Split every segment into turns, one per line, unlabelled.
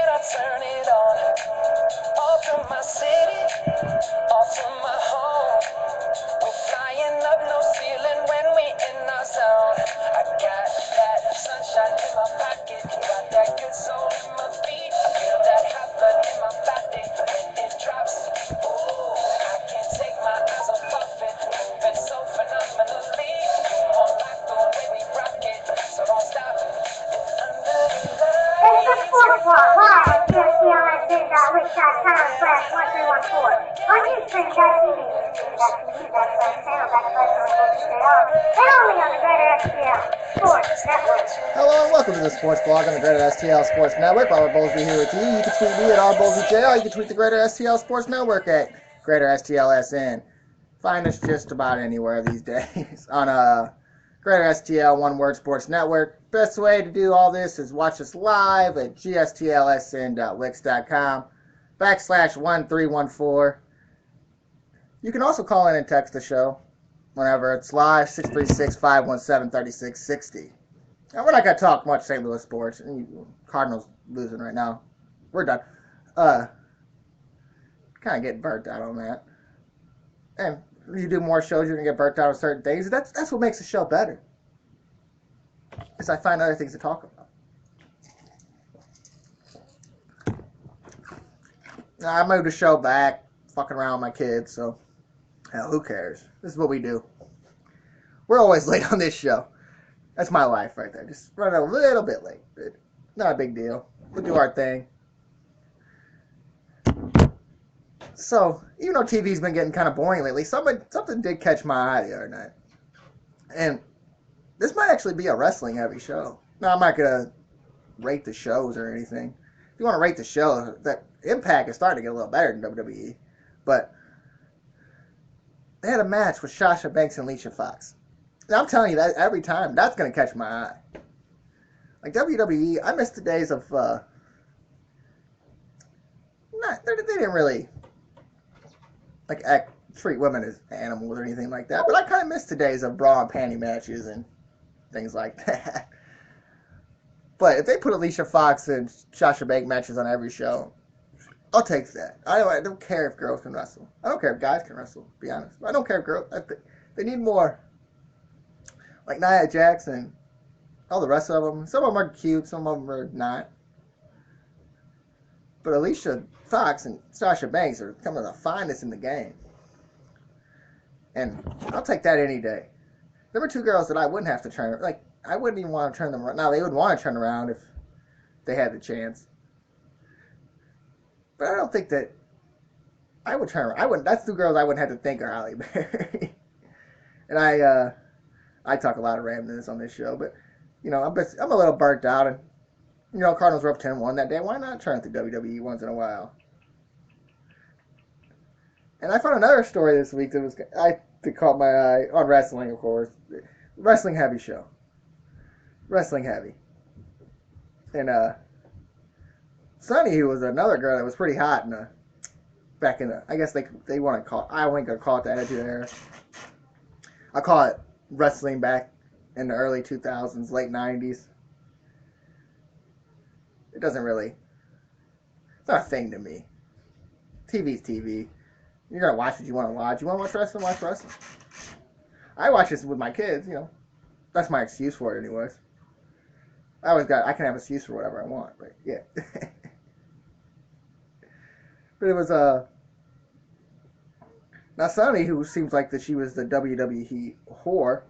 I turn it on. Off from my city, off from my home. We're flying up, no ceiling when we in our zone. I got that sunshine in my pocket, got that good soul in my feet. I feel that hot blood in my body when it drops. Ooh, I can't take my eyes off it, moving so phenomenally. You won't like the way we rock it, so don't stop. And under the
It's the
lights,
Sports Blog live on GSTLSN.wix.com/1314. On Ustream.tv, Ustream.tv/channel/RussellJR, and only on the Greater STL Sports Network.
Hello and welcome to the Sports Blog on the Greater STL Sports Network. Robert Bowlesby here with you. You can tweet me at RBowlesbyJR. You can tweet the Greater STL Sports Network at Greater STLSN. Find us just about anywhere these days on Greater STL One Word Sports Network. Best way to do all this is watch us live at gstlsn.wix.com/1314. You can also call in and text the show whenever it's live, 636-517-3660. Now, we're not going to talk much St. Louis sports. Cardinals losing right now. We're done. Kind of getting burnt out on that. And you do more shows, you're going to get burnt out on certain things. That's what makes the show better. Is I find other things to talk about. Now, I moved the show back, fucking around with my kids, so hell, who cares? This is what we do. We're always late on this show. That's my life right there. Just run a little bit late. But not a big deal. We'll do our thing. So, even though TV's been getting kind of boring lately, something did catch my eye the other night. And this might actually be a wrestling-heavy show. Now, I'm not going to rate the shows or anything. If you want to rate the show, that Impact is starting to get a little better than WWE. But they had a match with Sasha Banks and Alicia Fox. And I'm telling you that every time, that's going to catch my eye. Like WWE, I miss the days of, they didn't really, like, treat women as animals or anything like that. But I kind of miss the days of bra and panty matches and things like that. But if they put Alicia Fox and Sasha Banks matches on every show, I'll take that. I don't care if girls can wrestle. I don't care if guys can wrestle, to be honest. I don't care if girls, they need more. Like Nia Jax and all the rest of them. Some of them are cute, some of them are not. But Alicia Fox and Sasha Banks are some of the finest in the game. And I'll take that any day. There were two girls that I wouldn't have to turn, like, I wouldn't even want to turn them around. Now, they would want to turn around if they had the chance. But I don't think that I would turn around. That's two girls I wouldn't have to think are Halle Berry. And I talk a lot of randomness on this show, but, you know, I'm a little burnt out, and, you know, Cardinals were up 10-1 that day. Why not turn to WWE once in a while? And I found another story this week that caught my eye on wrestling, of course. Wrestling heavy show. Wrestling heavy. And, Sunny, who was another girl that was pretty hot back in the, I guess they want to call it, I ain't gonna call it the Attitude Era. I call it wrestling back in the early 2000s, late 90s. It doesn't really, it's not a thing to me. TV's TV. You're going to watch what you want to watch. You want to watch wrestling? Watch wrestling. I watch this with my kids, you know. That's my excuse for it anyways. I can have an excuse for whatever I want, but yeah. But it was, now Sunny, who seems like that she was the WWE whore,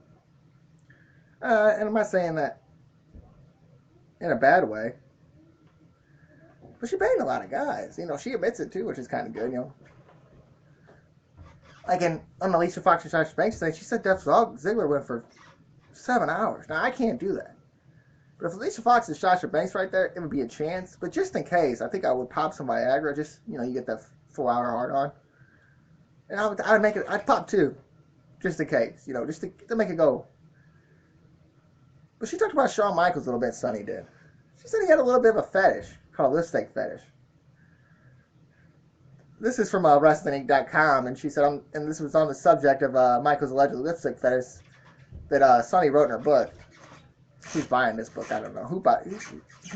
and I'm not saying that in a bad way, but she banged a lot of guys. You know, she admits it too, which is kind of good, you know. Like on Alicia Fox and Sasha Banks thing, she said Dolph Ziggler went for 7 hours. Now, I can't do that. But if Alicia Fox and Sasha Banks right there, it would be a chance. But just in case, I think I would pop some Viagra. Just, you know, you get that 4-hour hard on. And I'd pop 2. Just in case, you know, just to make it go. But she talked about Shawn Michaels a little bit, Sonny did. She said he had a little bit of a fetish called lipstick fetish. This is from WrestlingInc.com, and she said, and this was on the subject of Michael's alleged lipstick fetish that Sonny wrote in her book. Who's buying this book? I don't know. Who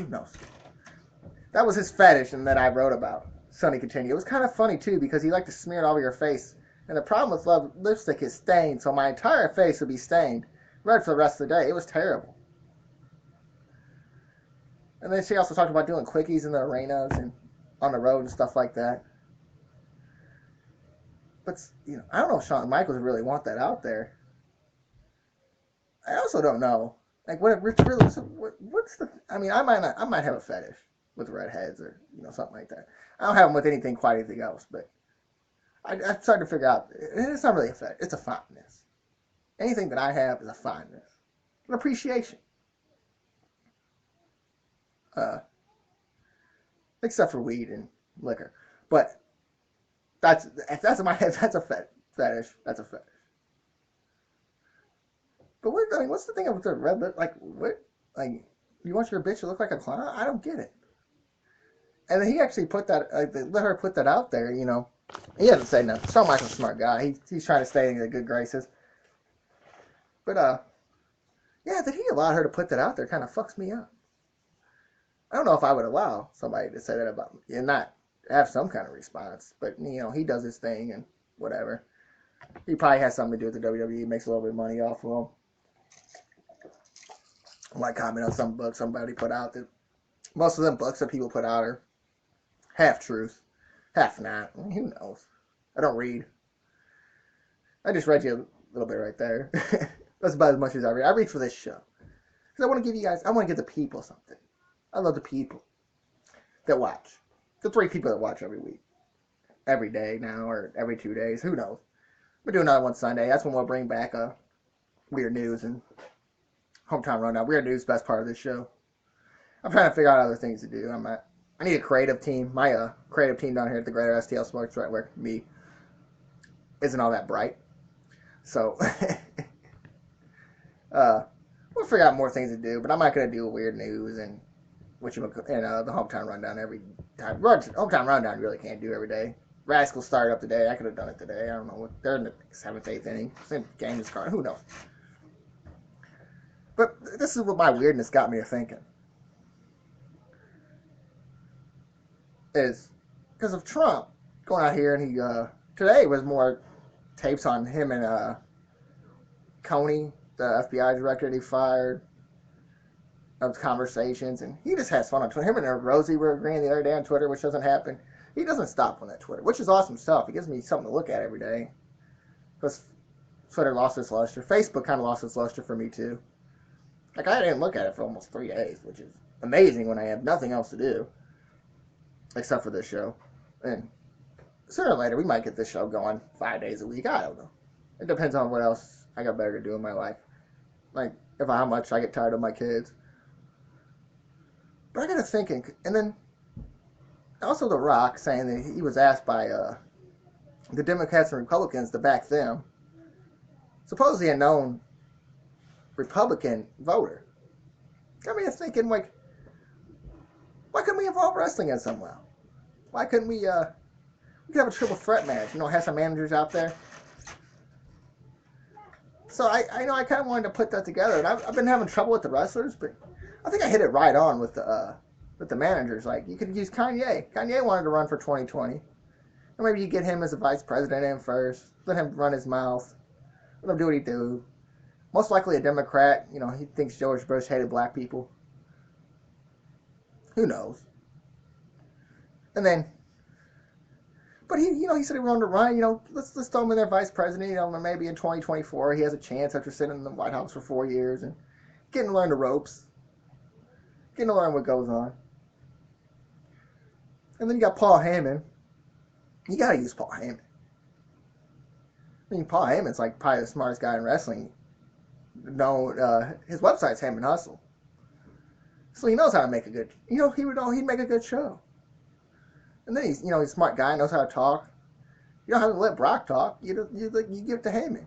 knows? That was his fetish, and that I wrote about. Sonny continued. It was kind of funny too because he liked to smear it all over your face. And the problem with lipstick is stained, so my entire face would be stained red for the rest of the day. It was terrible. And then she also talked about doing quickies in the arenas and on the road and stuff like that. But I don't know if Shawn Michaels really want that out there. I also don't know, like, what it really. What's the? I mean, I might have a fetish with redheads or something like that. I don't have them with anything quite anything else, but I started to figure out it's not really a fetish. It's a fondness. Anything that I have is a fondness, an appreciation. Except for weed and liquor, but that's my that's a fetish. That's a fetish. But what's the thing with the red lip? Like, what? Like, you want your bitch to look like a clown? I don't get it. And then he actually put that, they let her put that out there. He hasn't said nothing. Shawn Michaels a smart guy. He's trying to stay in the good graces. But yeah, that he allowed her to put that out there kind of fucks me up. I don't know if I would allow somebody to say that about me and not have some kind of response. But he does his thing and whatever. He probably has something to do with the WWE. Makes a little bit of money off of him. I might comment on some books somebody put out that most of them books that people put out are half truth, half not. Who knows? I don't read. I just read you a little bit right there. That's about as much as I read. I read for this show because I want to give you guys. I want to give the people something. I love the people that watch. The 3 people that watch every week, every day now, or every 2 days. Who knows? We'll do another one Sunday. That's when we'll bring back weird news and hometown rundown. Weird news, best part of this show. I'm trying to figure out other things to do. I need a creative team. My creative team down here at the Greater STL Sports Network, me, isn't all that bright. So we'll figure out more things to do. But I'm not gonna do weird news and the hometown rundown every time. Hometown rundown you really can't do every day. Rascals started up today. I could have done it today. I don't know. They're in the 7th, 8th inning. Same game is starting. Who knows? But this is what my weirdness got me to thinking. Is because of Trump going out here and he today was more tapes on him and Coney, the FBI director that he fired, of conversations, and he just has fun on Twitter. Him and Rosie were agreeing the other day on Twitter, which doesn't happen. He doesn't stop on that Twitter, which is awesome stuff. It gives me something to look at every day. Because Twitter lost its luster. Facebook kind of lost its luster for me too. Like, I didn't look at it for almost 3 days, which is amazing when I have nothing else to do except for this show. And sooner or later, we might get this show going 5 days a week. I don't know. It depends on what else I got better to do in my life. Like, how much I get tired of my kids. But I got to thinking, and then also The Rock saying that he was asked by the Democrats and Republicans to back them. Supposedly a known Republican voter. Got me thinking, like, why couldn't we involve wrestling in some way? Why couldn't we could have a triple threat match, have some managers out there. So I kind of wanted to put that together, and I've been having trouble with the wrestlers, but I think I hit it right on with the managers. Like, you could use Kanye. Kanye wanted to run for 2020, or maybe you get him as a vice president in first, let him run his mouth, let him do what he do. Most likely a Democrat. He thinks George Bush hated black people. Who knows? And then, but he said he wanted to run. Let's throw him in there vice president. Maybe in 2024 he has a chance after sitting in the White House for 4 years and getting to learn the ropes, getting to learn what goes on. And then you got Paul Heyman. You gotta use Paul Heyman. I mean, Paul Heyman's like probably the smartest guy in wrestling. His website's Heyman Hustle, so he knows how to make a good. He'd make a good show. And then he's a smart guy, knows how to talk. You don't have to let Brock talk. You give it to Heyman.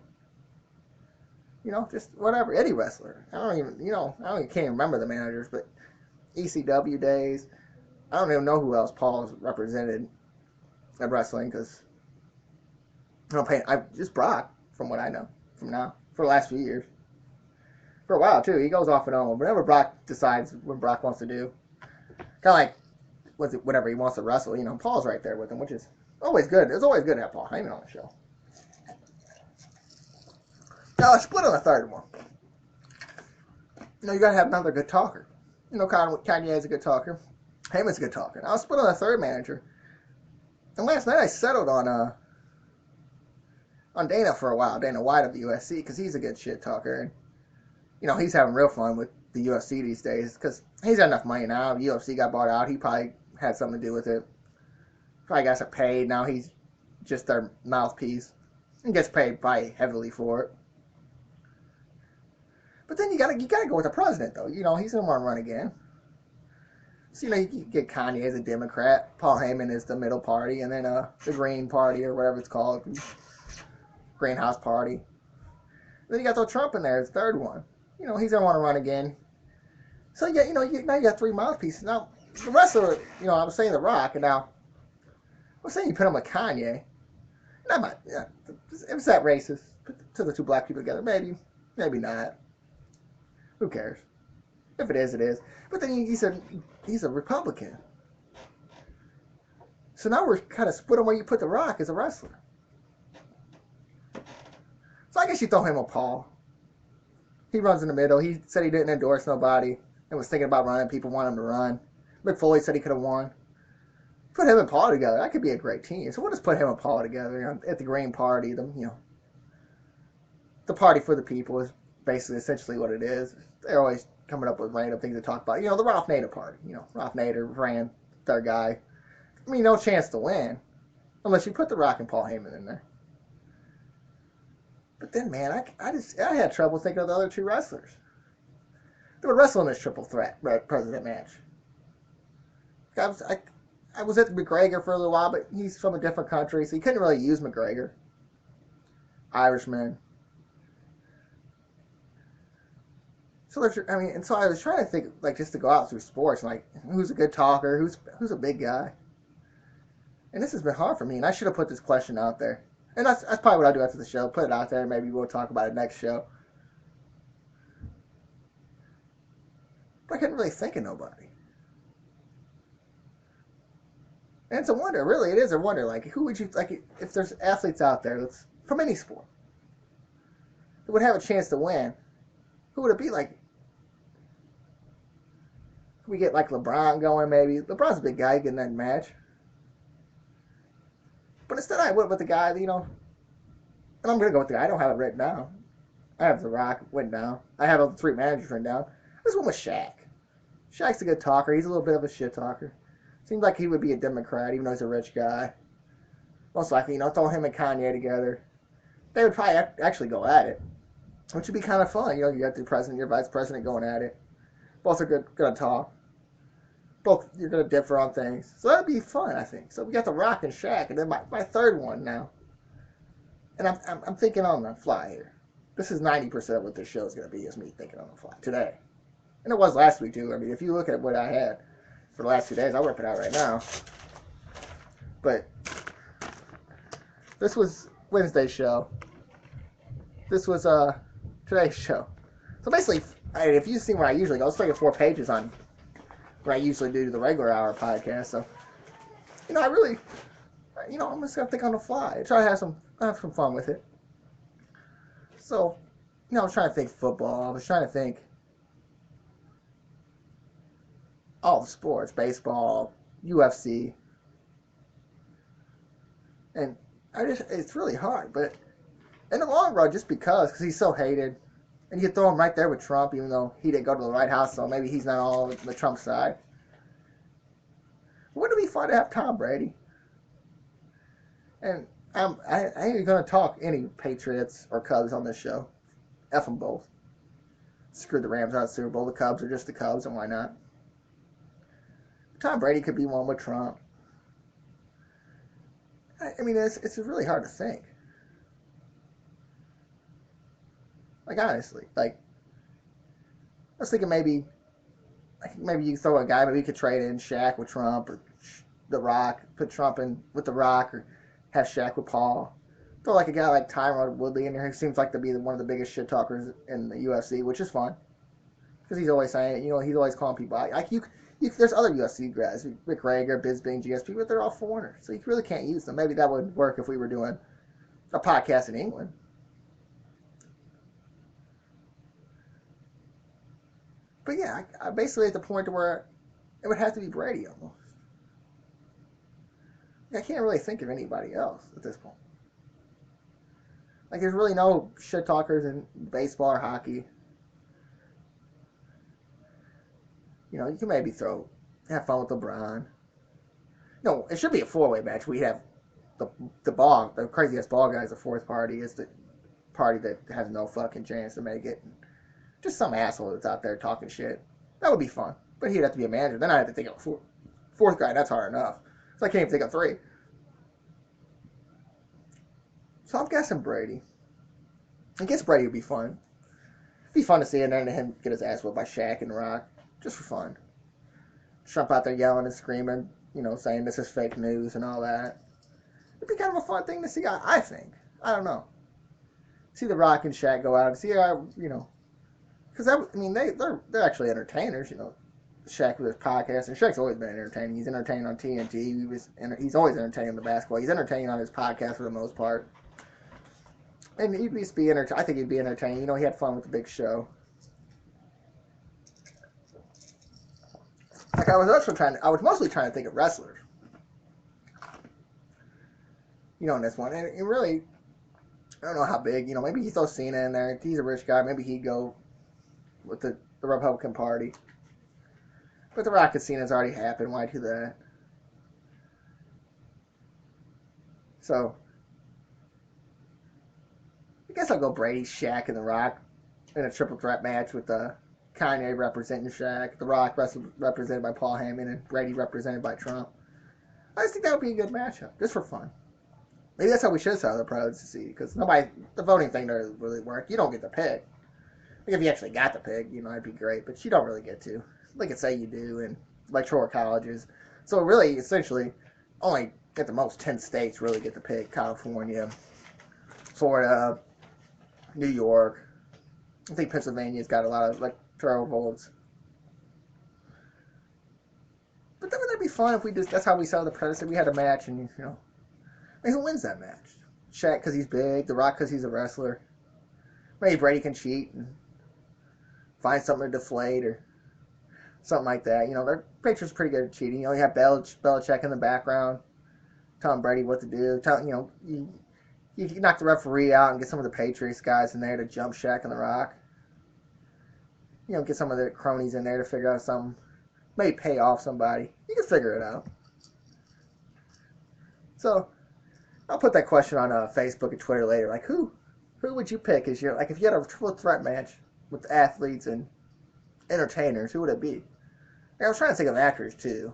Just whatever. Any wrestler. I can't even remember the managers, but ECW days. I don't even know who else Paul's represented at wrestling because just Brock, from what I know, from now for the last few years. For a while too, he goes off and on. Whenever Brock decides what Brock wants to do, kind of like whenever he wants to wrestle, Paul's right there with him, which is always good. It's always good to have Paul Heyman on the show. Now, I split on the third one. You got to have another good talker. Kanye's a good talker. Heyman's a good talker. Now, I split on the third manager. And last night I settled on Dana for a while, Dana White of the UFC, because he's a good shit talker. And, he's having real fun with the UFC these days because he's got enough money now. The UFC got bought out. He probably had something to do with it. Probably got some paid. Now he's just their mouthpiece and gets paid probably heavily for it. But then you gotta go with the president though. He's gonna want to run again. So you get Kanye as a Democrat, Paul Heyman is the middle party, and then the Green Party or whatever it's called, Greenhouse Party. Then you got the Trump in there as the third one. He's gonna want to run again. So now you got three mouthpieces. Now the wrestler, I was saying The Rock, and now I was saying you put him with Kanye. And if it's that racist, put the two black people together, maybe not. Who cares? If it is, it is. But then he's a Republican. So now we're kind of split on where you put The Rock as a wrestler. So I guess you throw him with Paul. He runs in the middle. He said he didn't endorse nobody and was thinking about running. People want him to run. Mick Foley said he could have won. Put him and Paul together. That could be a great team. So we'll just put him and Paul together at the Green Party. The party for the people is basically essentially what it is. They're always coming up with random things to talk about. The Ralph Nader party. Ralph Nader ran their guy. No chance to win unless you put The Rock and Paul Heyman in there. But then, man, I had trouble thinking of the other two wrestlers. They would wrestle in this triple threat president match. I was at McGregor for a little while, but he's from a different country, so you couldn't really use McGregor. Irishman. So I was trying to think, just to go out through sports, who's a good talker, who's a big guy. And this has been hard for me, and I should have put this question out there. And that's probably what I'll do after the show. Put it out there, and maybe we'll talk about it next show. But I couldn't really think of nobody. And it's a wonder, really, it is a wonder. Who would you, if there's athletes out there that's from any sport that would have a chance to win, who would it be like? Could we get LeBron going, maybe? LeBron's a big guy, getting that match. But instead I went with the guy, and I'm going to go with the guy. I don't have it written down. I have The Rock written down. I have all the three managers written down. This one was Shaq. Shaq's a good talker. He's a little bit of a shit talker. Seems like he would be a Democrat, even though he's a rich guy. Most likely, throw him and Kanye together. They would probably actually go at it, which would be kind of fun. You got the president, your vice president going at it. Both are going to talk. Both, you're going to differ on things. So that'd be fun, I think. So we got The Rock and Shaq, and then my third one now. And I'm thinking on the fly here. This is 90% of what this show is going to be, is me thinking on the fly today. And it was last week, too. If you look at what I had for the last 2 days, I'll rip it out right now. But this was Wednesday's show. This was today's show. So basically, if you've seen where I usually go, it's 4 pages on what I usually do to the regular hour podcast. So, I really, I'm just going to think on the fly. Try to have some fun with it. So, I was trying to think football. I was trying to think all the sports, baseball, UFC. And it's really hard. But in the long run, just because he's so hated, and you could throw him right there with Trump, even though he didn't go to the White House, so maybe he's not all the Trump side. Wouldn't it be fun to have Tom Brady? And I ain't going to talk any Patriots or Cubs on this show. F them both. Screw the Rams out of the Super Bowl. The Cubs are just the Cubs, and why not? Tom Brady could be one with Trump. It's really hard to think. Honestly, I was thinking maybe you throw a guy, maybe you could trade in Shaq with Trump, or The Rock, put Trump in with The Rock, or have Shaq with Paul. Throw a guy like Tyron Woodley in there, who seems like to be one of the biggest shit talkers in the UFC, which is fun, because he's always saying, he's always calling people out. There's other UFC guys, Rick Rager, Bisbing, GSP, but they're all foreigners, so you really can't use them. Maybe that would work if we were doing a podcast in England. But yeah, I basically at the point to where it would have to be Brady almost. I can't really think of anybody else at this point. Like, there's really no shit talkers in baseball or hockey. You know, you can maybe have fun with LeBron. No, it should be a four-way match. We have the craziest ball guy is the fourth party. Is the party that has no fucking chance to make it. Just some asshole that's out there talking shit. That would be fun. But he'd have to be a manager. Then I'd have to think of a fourth guy. That's hard enough. So I can't even think of three. So I'm guessing Brady. I guess Brady would be fun. It'd be fun to see him get his ass whipped by Shaq and Rock. Just for fun. Trump out there yelling and screaming, you know, saying this is fake news and all that. It'd be kind of a fun thing to see, I think. I don't know. See the Rock and Shaq go out and see how, you know. Because, they're actually entertainers, you know. Shaq with his podcast, and Shaq's always been entertaining. He's entertaining on TNT. He's always entertaining on the basketball. He's entertaining on his podcast for the most part. And he'd be I think he'd be entertaining. You know, he had fun with the Big Show. Like, I was mostly trying to think of wrestlers. You know, in this one. And really, I don't know how big, you know, maybe he throws Cena in there. He's a rich guy. Maybe he'd go with the Republican Party. But the Rock and Cena's already happened. Why do that? So, I guess I'll go Brady, Shaq, and the Rock in a triple threat match with Kanye representing Shaq, the Rock represented by Paul Heyman, and Brady represented by Trump. I just think that would be a good matchup, just for fun. Maybe that's how we should sell the pros to see, because the voting thing doesn't really work. You don't get to pick. Like, if you actually got to pick, you know, that'd be great, but you don't really get to. Like it say you do in electoral colleges. So really, essentially, only at the most 10 states really get to pick. California, Florida, New York. I think Pennsylvania's got a lot of electoral votes. But then that'd be fun if that's how we sell the president. We had a match and, you know, who wins that match? Shaq because he's big, The Rock because he's a wrestler. Maybe Brady can cheat and find something to deflate or something like that. You know, their Patriots pretty good at cheating. You know, you have Belichick in the background telling Brady what to do. You knock the referee out and get some of the Patriots guys in there to jump Shaq and The Rock. You know, get some of the cronies in there to figure out something. Maybe pay off somebody. You can figure it out. So, I'll put that question on Facebook and Twitter later. Like, who would you pick as if you had a triple threat match with athletes and entertainers, who would it be? I was trying to think of actors too.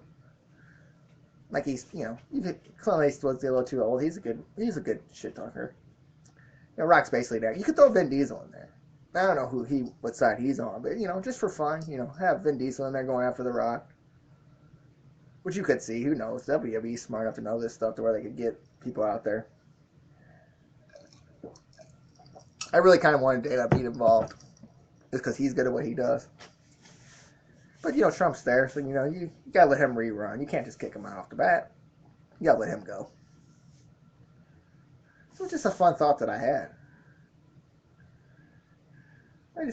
Like Clint Eastwood's a little too old. He's a good shit talker. You know, Rock's basically there. You could throw Vin Diesel in there. I don't know what side he's on, but you know, just for fun, you know, have Vin Diesel in there going after The Rock. Which you could see. Who knows? WWE's smart enough to know this stuff to where they could get people out there. I really kind of wanted Dana to be involved, just because he's good at what he does. But, you know, Trump's there, so, you know, you got to let him rerun. You can't just kick him out off the bat. You got to let him go. So it's just a fun thought that I had. And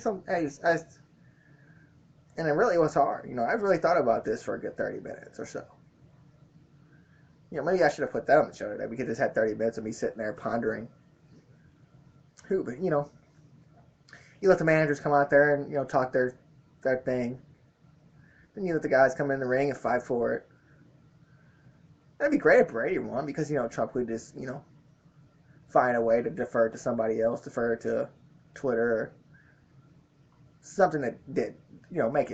it really was hard. You know, I've really thought about this for a good 30 minutes or so. You know, maybe I should have put that on the show today. We could just have 30 minutes of me sitting there pondering who, but, you know, you let the managers come out there and, you know, talk their thing. Then you let the guys come in the ring and fight for it. That'd be great if Brady won because, you know, Trump would just, you know, find a way to defer to somebody else, defer to Twitter or something that did, you know, make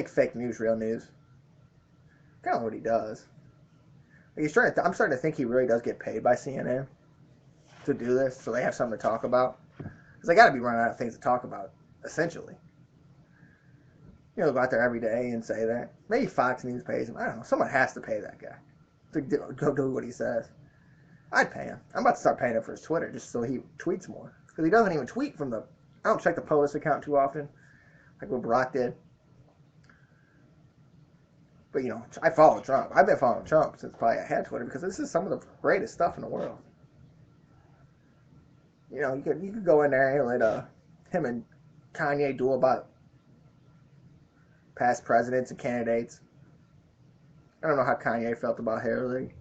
fake news real news. Kind of what he does. Like I'm starting to think he really does get paid by CNN to do this, so they have something to talk about. Because they got to be running out of things to talk about, essentially. You know, go out there every day and say that. Maybe Fox News pays him. I don't know. Someone has to pay that guy to go do what he says. I'd pay him. I'm about to start paying him for his Twitter just so he tweets more. Because he doesn't even tweet from I don't check the POTUS account too often, like what Barack did. But I follow Trump. I've been following Trump since probably I had Twitter because this is some of the greatest stuff in the world. You could go in there and let him and Kanye duel about past presidents and candidates. I don't know how Kanye felt about Hillary.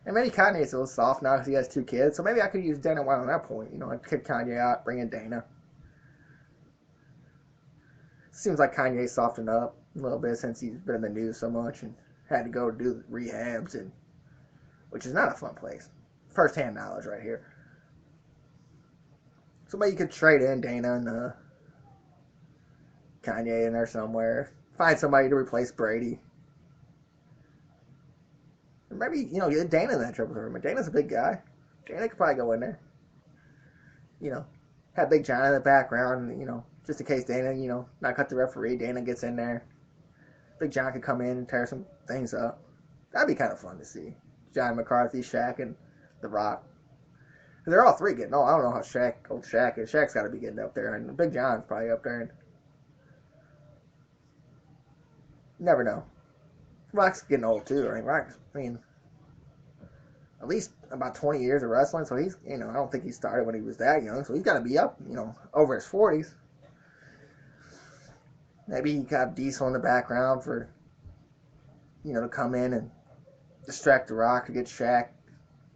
And maybe Kanye's a little soft now because he has 2 kids. So maybe I could use Dana White on that point. I'd kick Kanye out, bring in Dana. Seems like Kanye's softened up a little bit since he's been in the news so much and had to go do rehabs, which is not a fun place. First-hand knowledge right here. So maybe you could trade in Dana and Kanye in there somewhere. Find somebody to replace Brady. Maybe, get Dana in that triple tournament. Dana's a big guy. Dana could probably go in there. Have Big John in the background, just in case Dana, not cut the referee, Dana gets in there. Big John could come in and tear some things up. That'd be kind of fun to see. John McCarthy, Shaq, and The Rock. They're all 3 getting old. I don't know how old Shaq is. Shaq's got to be getting up there, and Big John's probably up there. And never know. Rock's getting old too, right? Rock's, at least about 20 years of wrestling, so he's, I don't think he started when he was that young, so he's got to be up, over his 40s. Maybe he got Diesel in the background for, to come in and distract The Rock to get Shaq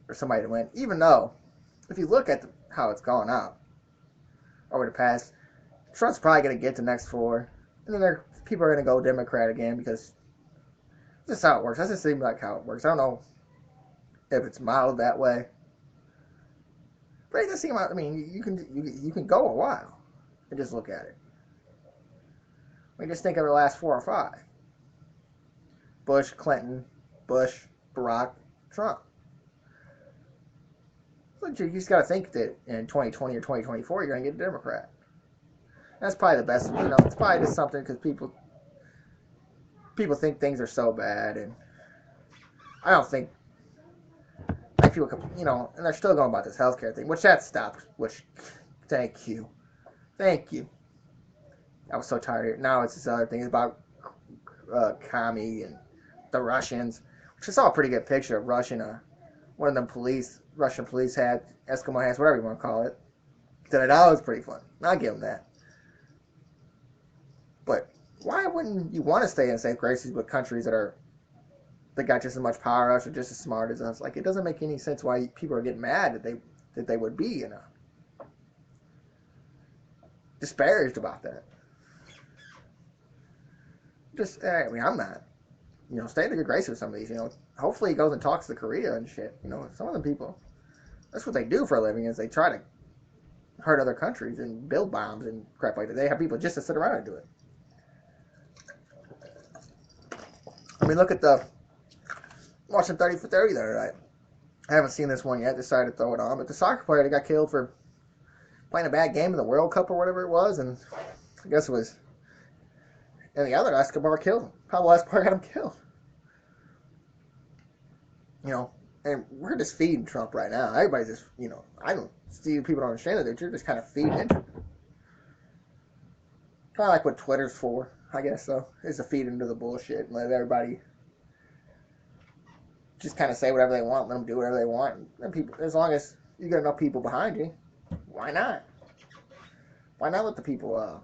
or somebody to win. Even though, if you look at how it's gone out over the past, Trump's probably going to get the next 4, and then people are going to go Democrat again because that's how it works. That just seems like how it works. I don't know if it's modeled that way, but it does seem like, you can go a while and just look at it. Just think of the last 4 or 5. Bush, Clinton, Barack, Trump. So you just got to think that in 2020 or 2024 you're going to get a Democrat. That's probably the best. It's probably just something because people think things are so bad, and I don't think people, and they're still going about this healthcare thing, which that stopped. Which, thank you. I was so tired of it. Now it's this other thing about commie and the Russians, which I saw a pretty good picture of Russian one of them Russian police had Eskimo hats, whatever you want to call it. That was pretty fun. I'll give them that. But why wouldn't you want to stay in safe graces with countries that got just as much power as us or just as smart as us? Like, it doesn't make any sense why people are getting mad that they would be, disparaged about that. I'm not. Stay in the good graces with some of these. Hopefully he goes and talks to Korea and shit. Some of them people, that's what they do for a living, is they try to hurt other countries and build bombs and crap like that. They have people just to sit around and do it. Look at watching 30 for 30 the other night. I haven't seen this one yet. Decided to throw it on. But the soccer player that got killed for playing a bad game in the World Cup or whatever it was, and I guess it was, and the other Escobar killed him. Pablo Escobar got him killed. And we're just feeding Trump right now. Everybody's just, I don't see people don't understand it. They're just kind of feeding into it. Kind of like what Twitter's for, I guess, so. Is to feed into the bullshit and let everybody just kind of say whatever they want, let them do whatever they want. And people, as long as you get enough people behind you, why not? Why not let the people,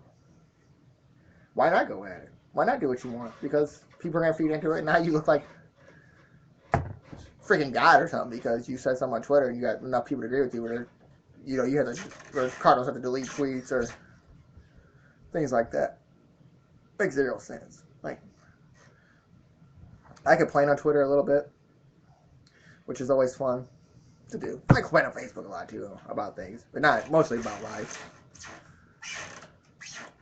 why not go at it? Why not do what you want? Because people are going to feed into it, and now you look like freaking God or something because you said something on Twitter and you got enough people to agree with you, or you had or Cardinals have to delete tweets or things like that. Makes 0 sense. Like, I complain on Twitter a little bit, which is always fun to do. I complain on Facebook a lot too about things, but not mostly about life.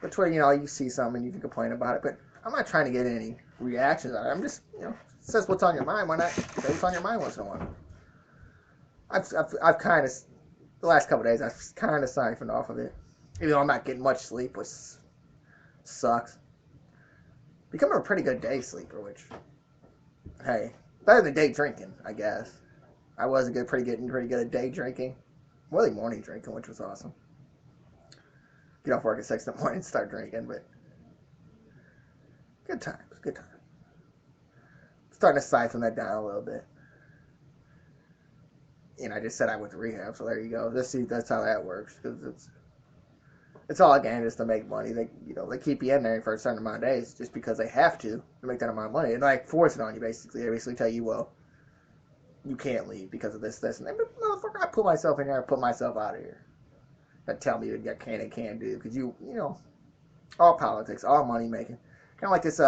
But Twitter, you see something and you can complain about it, but I'm not trying to get any reactions out of it. I'm just, it says what's on your mind. Why not say what's on your mind once in a while? I've kind of, the last couple of days, I've kind of siphoned off of it. Even though I'm not getting much sleep, which sucks. Becoming a pretty good day sleeper, which, hey, better than day drinking, I guess. I was pretty good at day drinking. Really morning drinking, which was awesome. Get off work at 6 in the morning and start drinking, but good times. starting to siphon that down a little bit. I just said I went to rehab, so there you go. Let's see, that's how that works. Because it's all again just to make money. They keep you in there for a certain amount of days just because they have to make that amount of money, and force it on you basically. They basically tell you, well, you can't leave because of this, and that. But motherfucker, I put myself in here, I put myself out of here. That tell me what I can and can't do because all politics, all money making, kind of like this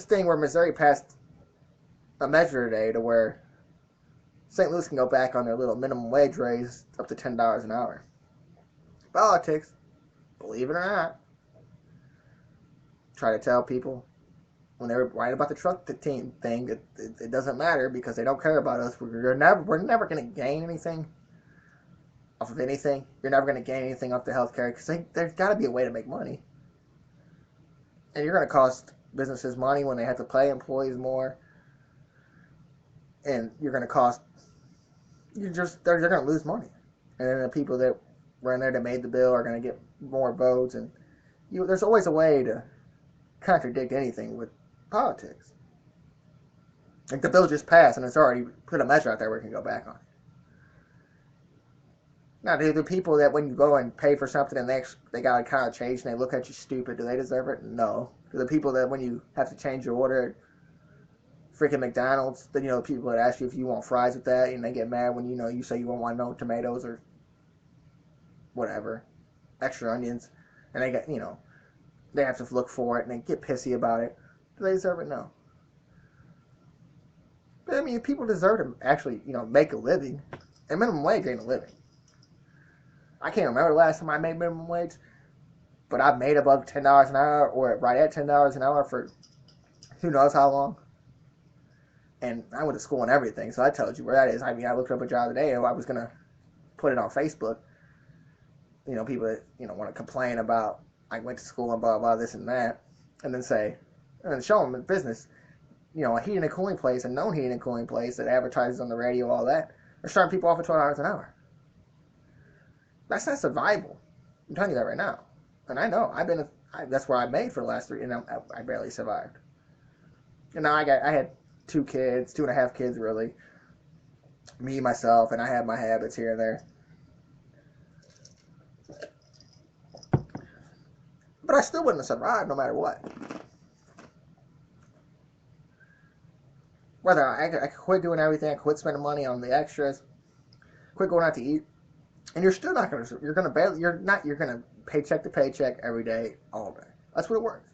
thing where Missouri passed a measure today to where St. Louis can go back on their little minimum wage raise up to $10 an hour. Politics, believe it or not. Try to tell people when they were writing about the truck team thing that it doesn't matter because they don't care about us. We're never going to gain anything off of anything. You're never going to gain anything off the healthcare because there's got to be a way to make money. And you're going to cost businesses money when they have to pay employees more. And you're going to cost, they're going to lose money. And then the people that were in there that made the bill are going to get more votes. And there's always a way to contradict anything with politics. Like the bill just passed and it's already put a measure out there where it can go back on it. Now, do the people that when you go and pay for something and they got to kind of change and they look at you stupid, do they deserve it? No. Do the people that when you have to change your order at freaking McDonald's, then the people that ask you if you want fries with that and they get mad when you say you don't want no tomatoes or whatever, extra onions, and they get they have to look for it and they get pissy about it. Do they deserve it? No. But I mean, people deserve to actually make a living, and minimum wage ain't a living. I can't remember the last time I made minimum wage, but I've made above $10 an hour or right at $10 an hour for who knows how long. And I went to school and everything, so I told you where that is. I mean, I looked up a job today and I was going to put it on Facebook. People that, want to complain about I went to school and blah, blah, this and that, and then show them in business, a heating and cooling place, a known heating and cooling place that advertises on the radio, all that, they're starting people off at $12 an hour. That's not survival. I'm telling you that right now. And I know. That's where I made for the last 3, and I barely survived. And now I had 2 kids, 2.5 kids really. Me, myself, and I have my habits here and there. But I still wouldn't have survived no matter what. Whether I quit doing everything, I quit spending money on the extras, quit going out to eat. And you're still not going to, you're going to paycheck to paycheck every day, all day. That's what it works.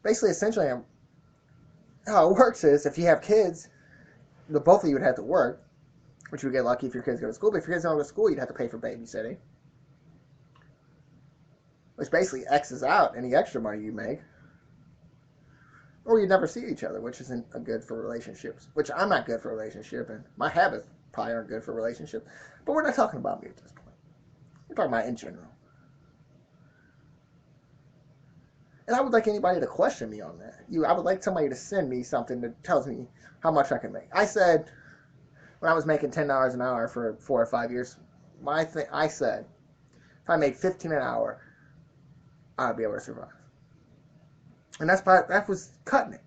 Basically, essentially, how it works is if you have kids, both of you would have to work, which you would get lucky if your kids go to school. But if your kids don't go to school, you'd have to pay for babysitting, which basically X's out any extra money you make. Or you'd never see each other, which isn't good for relationships, which I'm not good for a relationship, and my habits probably aren't good for a relationship. But we're not talking about me at this point. We're talking about in general. And I would like anybody to question me on that. I would like somebody to send me something that tells me how much I can make. I said, when I was making $10 an hour for 4 or 5 years, I said, if I made $15 an hour, I'd be able to survive. And that was cutting it.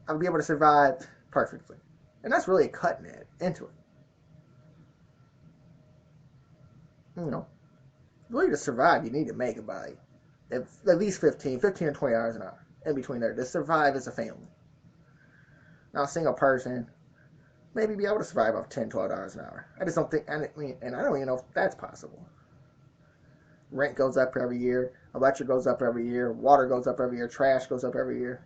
I would be able to survive perfectly. And that's really cutting it into it. Really to survive, you need to make about at least 15 to $20 an hour in between there to survive as a family. Now, a single person maybe be able to survive off $10, $12 an hour. I just don't think, and I don't even know if that's possible. Rent goes up every year, electric goes up every year, water goes up every year, trash goes up every year,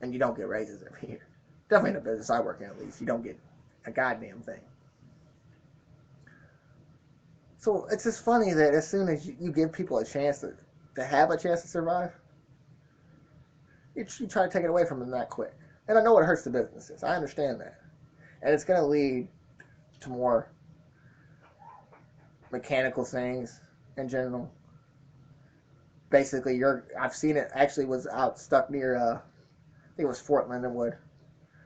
and you don't get raises every year. Definitely in the business I work in, at least, you don't get a goddamn thing. So it's just funny that as soon as you give people a chance to have a chance to survive, you try to take it away from them that quick. And I know it hurts the businesses. I understand that. And it's going to lead to more mechanical things in general. Basically, I've seen it, actually was out stuck near, I think it was Fort Lindenwood.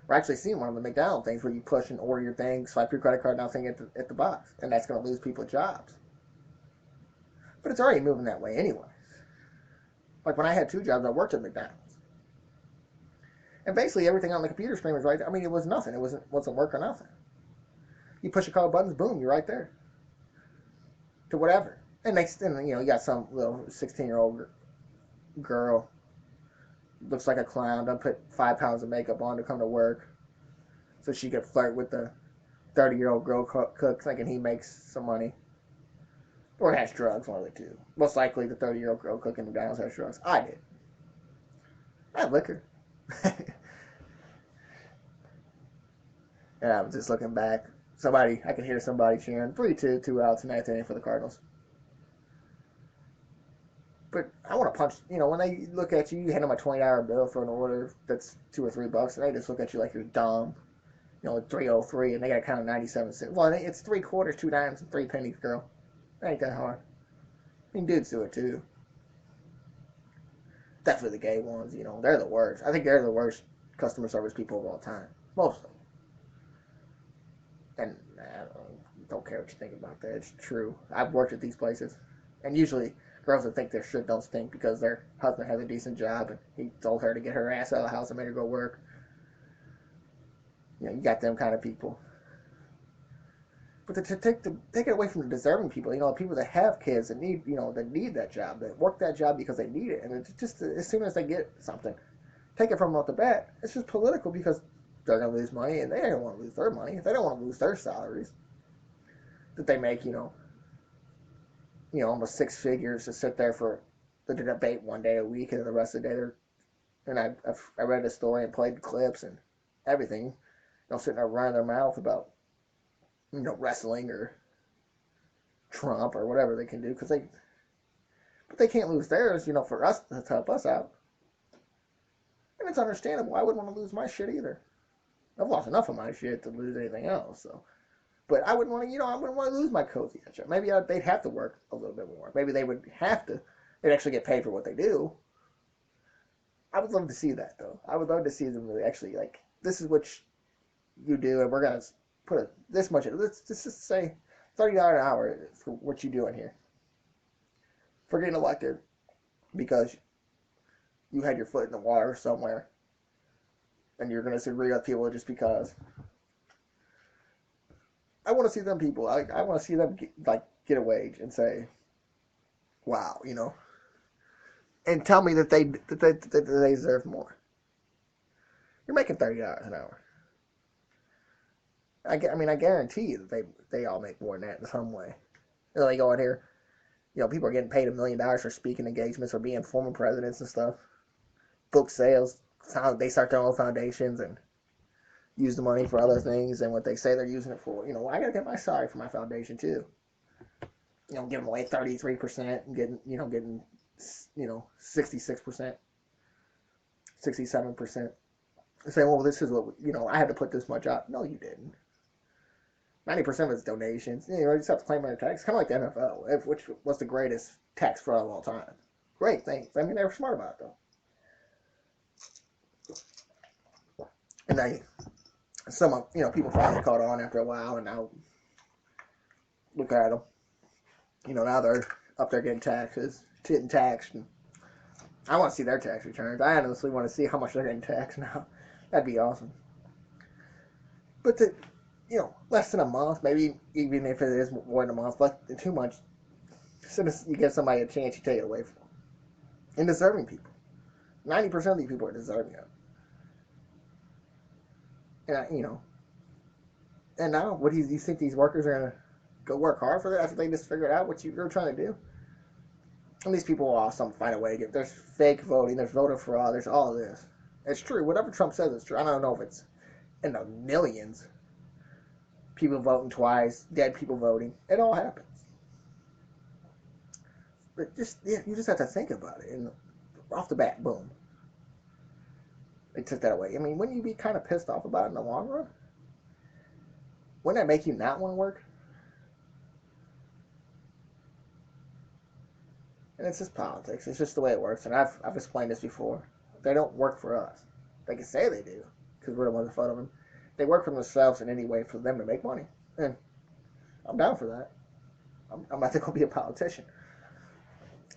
I've actually seen one of the McDonald's things where you push and order your thing, swipe your credit card, now thing at the box. And that's going to lose people jobs. But it's already moving that way anyway. Like when I had 2 jobs, I worked at McDonald's. And basically everything on the computer screen was right there. I mean, it was nothing. It wasn't work or nothing. You push a couple buttons, boom, you're right there. To whatever. And next thing, you got some little 16-year-old girl, looks like a clown, done put 5 pounds of makeup on to come to work so she could flirt with the 30-year-old girl cook thinking he makes some money. Or has drugs, one of the two. Most likely the 30-year-old girl cook in McDonald's has drugs. I did. I had liquor. And I was just looking back. I could hear somebody cheering 3-2, 2 outs, 9th inning for the Cardinals. But I want to punch, when they look at you, you hand them a $20 bill for an order that's $2 or $3, and they just look at you like you're dumb. 303, and they got to count 97 cents. Well, it's 3 quarters, 2 dimes, and 3 pennies, girl. That ain't that hard. I mean, dudes do it too. Definitely the gay ones, they're the worst. I think they're the worst customer service people of all time. Most of them. And I don't care what you think about that. It's true. I've worked at these places. And usually girls that think their shit don't stink because their husband has a decent job and he told her to get her ass out of the house and made her go work. You got them kind of people. But to take it away from the deserving people, people that have kids that need, that need that job, that work that job because they need it. And it's just as soon as they get something, take it from them off the bat. It's just political because they're going to lose money and they don't want to lose their money. They don't want to lose their salaries that they make, almost 6 figures to sit there for the debate one day a week and the rest of the day and I read the story and played the clips and everything, sitting there running their mouth about, wrestling or Trump or whatever they can do but they can't lose theirs, for us to help us out. And it's understandable. I wouldn't want to lose my shit either. I've lost enough of my shit to lose anything else, so. But I wouldn't want to, I wouldn't want to lose my cozy job. Maybe they'd have to work a little bit more. Maybe they'd actually get paid for what they do. I would love to see that, though. I would love to see them really actually, this is what you do, and we're going to put this much, let's just say $30 an hour for what you do in here. For getting elected because you had your foot in the water somewhere and you're going to disagree with people just because. I want to see them people. I want to see them get a wage and say, "Wow," and tell me that they deserve more. You're making $30 an hour. I guarantee you that they all make more than that in some way. They go in here, people are getting paid $1 million for speaking engagements or being former presidents and stuff. Book sales, they start their own foundations and use the money for other things and what they say they're using it for. I gotta get my salary for my foundation too. Giving away 33% and getting 66%, 67%. Saying, well, this is what I had to put this much out. No, you didn't. 90% of it's donations. You just have to claim your tax. Kind of like the NFL, which was the greatest tax fraud of all time. Great things. They were smart about it though. And some people finally caught on after a while, and now look at them. Now they're up there getting taxed, and I want to see their tax returns. I honestly want to see how much they're getting taxed now. That'd be awesome. But less than a month, maybe even if it is more than a month, less than 2 months, as soon as you give somebody a chance, you take it away from them. And deserving people. 90% of these people are deserving of it. And, and now, what do you think these workers are going to go work hard for that after they just figured out what you're trying to do? And these people will also find a way to get, there's fake voting, there's voter fraud, there's all of this. It's true. Whatever Trump says is true. I don't know if it's in the millions. People voting twice, dead people voting. It all happens. But you just have to think about it. And off the bat, boom. They took that away. Wouldn't you be kind of pissed off about it in the long run? Wouldn't that make you not want to work? And it's just politics. It's just the way it works. And I've explained this before. They don't work for us. They can say they do, because we're the ones that fund them. They work for themselves in any way for them to make money. And I'm down for that. I'm not going to be a politician.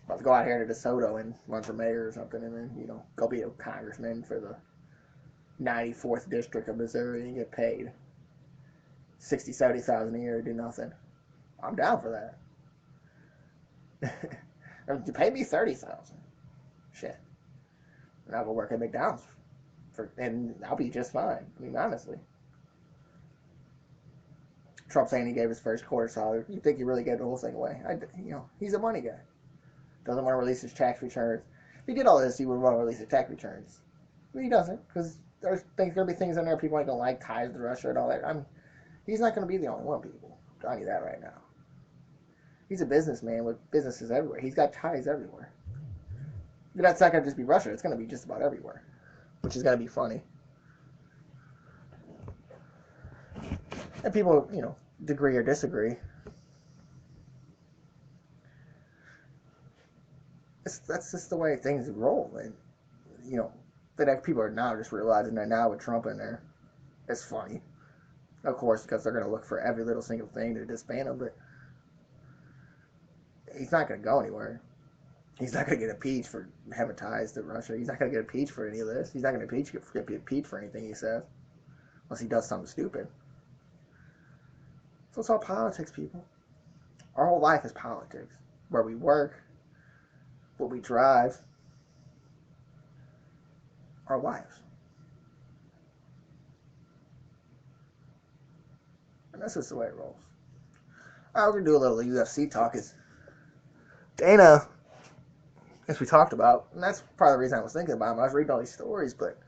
About to go out here to DeSoto and run for mayor or something, and then go be a congressman for the 94th district of Missouri and get paid 60,000-70,000 a year to do nothing. I'm down for that. You pay me 30,000. Shit. And I'll go work at McDonald's and I'll be just fine. I mean, honestly. Trump saying he gave his first quarter salary. You think he really gave the whole thing away? He's a money guy. Doesn't want to release his tax returns. If he did all this, he would want to release his tax returns. But he doesn't, because there's going to be things in there people ain't going to like, ties to Russia and all that. He's not going to be the only one, people. I'm telling you that right now. He's a businessman with businesses everywhere. He's got ties everywhere. But that's not going to just be Russia. It's going to be just about everywhere, which is going to be funny. And people, agree or disagree. That's just the way things roll. And, that people are now just realizing that now with Trump in there, it's funny. Of course, because they're going to look for every little single thing to disband him, but he's not going to go anywhere. He's not going to get impeached for having ties to Russia. He's not going to get impeached for any of this. He's not going to get impeached for anything he says, unless he does something stupid. So it's all politics, people. Our whole life is politics. Where we work, what we drive, our lives. And that's just the way it rolls. We're going to do a little UFC talk. Dana, as we talked about, and that's part of the reason I was thinking about him. I was reading all these stories, but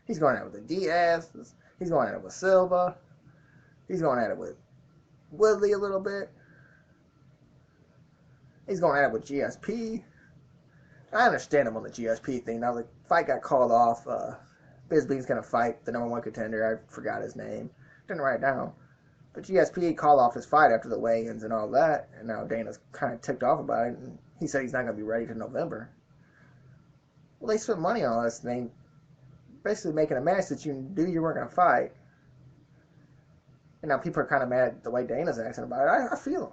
he's going at it with the Diaz. He's going at it with Silva. He's going at it with Woodley a little bit. He's going at it with GSP. I understand him on the GSP thing. Now the fight got called off. Bisping's going to fight the number one contender. I forgot his name. Didn't write it down. But GSP called off his fight after the weigh-ins and all that. And now Dana's kind of ticked off about it. And he said he's not going to be ready till November. Well, they spent money on this thing, basically making a match that you knew you weren't going to fight. And now people are kind of mad at the way Dana's acting about it. I feel him.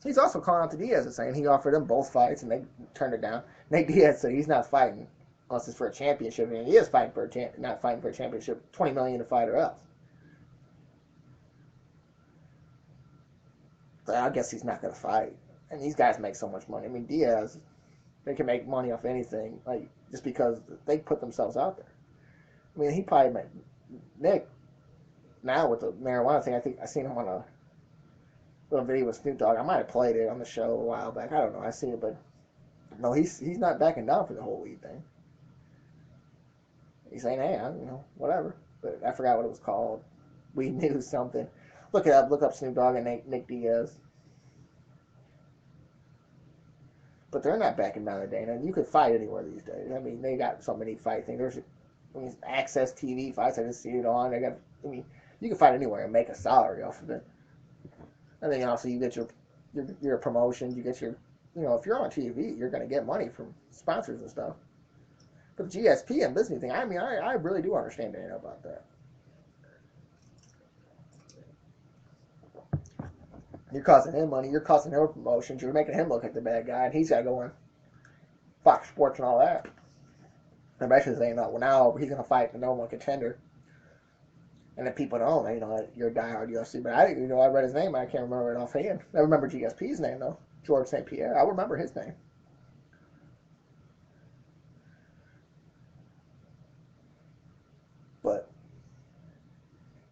He's also calling out the Diaz and saying he offered them both fights and they turned it down. Nate Diaz said he's not fighting unless it's for a championship. And he is fighting for not fighting for a championship. $20 million to fight or else. So I guess he's not going to fight. And these guys make so much money. I mean, Diaz, they can make money off anything, like just because they put themselves out there. I mean, he probably made Nick now with the marijuana thing. I think I seen him on a little video with Snoop Dogg. I might have played it on the show a while back. I don't know. I seen it, but no, he's not backing down for the whole weed thing. He's saying, hey, whatever. But I forgot what it was called. Weed News something. Look it up. Look up Snoop Dogg and Nick Diaz. But they're not backing down to Dana. You could fight anywhere these days. I mean, they got so many fight things. There's Access TV fights. I just see it on. You can fight anywhere and make a salary off of it. And then also you get your promotion. You get your, if you're on TV, you're going to get money from sponsors and stuff. But the GSP and Disney thing, I really do understand Dana about that. You're costing him money. You're costing him promotions. You're making him look like the bad guy, and he's got to go on Fox Sports and all that. And basically saying, well, now he's going to fight the number one contender. And then people don't, you're a diehard UFC. But I read his name. I can't remember it offhand. I remember GSP's name, though. George St. Pierre. I remember his name. But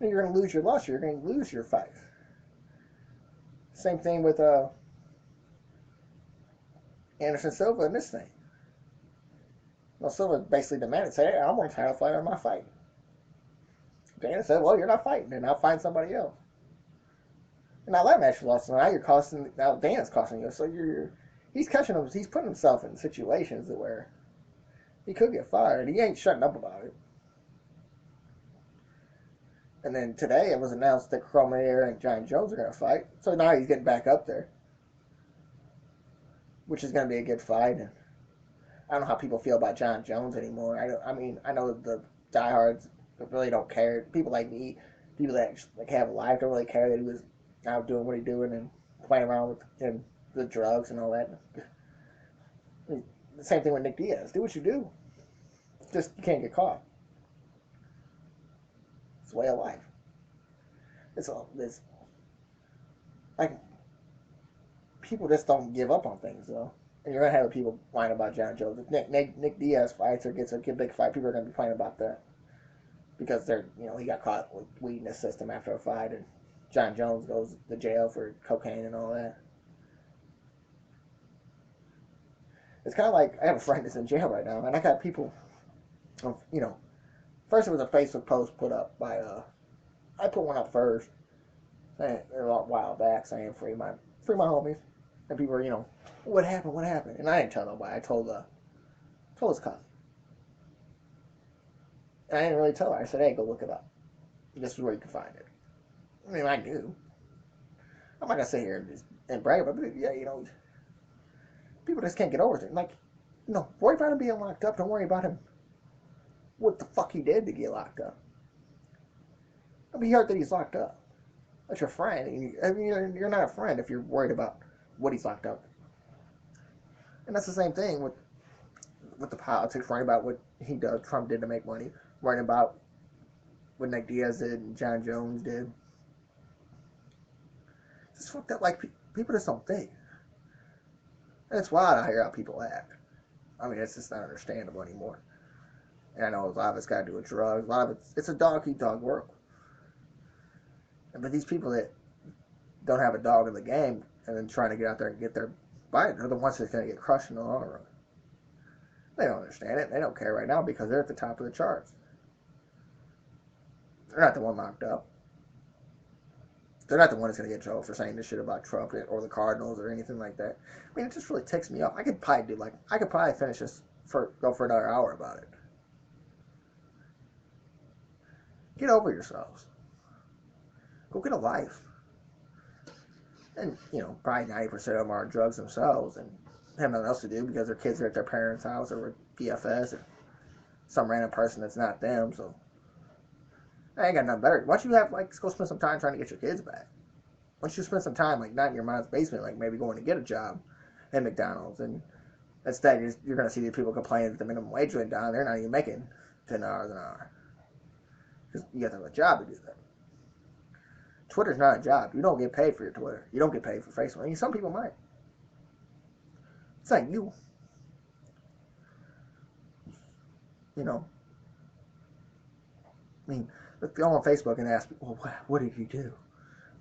you're going to lose your luster. You're going to lose your fight. Same thing with Anderson Silva in this thing. Well, Silva basically demanded, say, hey, I want a title fight on my fight. Dana said, well, you're not fighting, then I'll find somebody else. And now that match lost, so now Dana's costing you. So he's putting himself in situations where he could get fired. He ain't shutting up about it. And then today it was announced that Cormier and John Jones are going to fight. So now he's getting back up there, which is going to be a good fight. And I don't know how people feel about John Jones anymore. I know the diehards really don't care. People like me, people that have a life, don't really care that he was out doing what he's doing and playing around with the drugs and all that. The same thing with Nick Diaz. Do what you do. Just you can't get caught. It's a way of life. It's like people just don't give up on things though. And you're gonna have people whining about John Jones. If Nick Diaz fights or gets a big fight, people are gonna be whining about that because he got caught with weed in his system after a fight, and John Jones goes to jail for cocaine and all that. It's kind of like I have a friend that's in jail right now, and I got people, first it was a Facebook post put up by I put one up first, saying a while back saying free my homies, and people were what happened, and I didn't tell nobody. I told his cousin, and I didn't really tell her. I said, hey, go look it up. This is where you can find it. I mean, I knew. I'm not gonna sit here and brag about it. Yeah, people just can't get over it. Like, worry about him being locked up. Don't worry about him. What the fuck he did to get locked up. I mean, he heard that he's locked up. That's your friend. You're not a friend if you're worried about what he's locked up. And that's the same thing with the politics. Worrying about what Trump did to make money. Worrying about what Nick Diaz did and John Jones did. It's just fucked up. Like, people just don't think. And it's wild to hear how people act. I mean, it's just not understandable anymore. And I know a lot of it's got to do with drugs. A lot of it's a dog-eat-dog world. But these people that don't have a dog in the game and then trying to get out there and get their bite are the ones that's going to get crushed in the long run. They don't understand it. They don't care right now because they're at the top of the charts. They're not the one locked up. They're not the one that's going to get in trouble for saying this shit about Trump or the Cardinals or anything like that. I mean, it just really ticks me off. I could probably finish this go for another hour about it. Get over yourselves. Go get a life. And, probably 90% of them are on drugs themselves and have nothing else to do because their kids are at their parents' house or with PFS or some random person that's not them. So, I ain't got nothing better. Why don't you go spend some time trying to get your kids back? Why don't you spend some time, not in your mom's basement, maybe going to get a job at McDonald's. And instead, you're going to see these people complaining that the minimum wage went down. They're not even making $10 an hour. Because you have to have a job to do that. Twitter's not a job. You don't get paid for your Twitter. You don't get paid for Facebook. I mean, some people might. It's not you. I mean, let's go on Facebook and ask people, well, what did you do?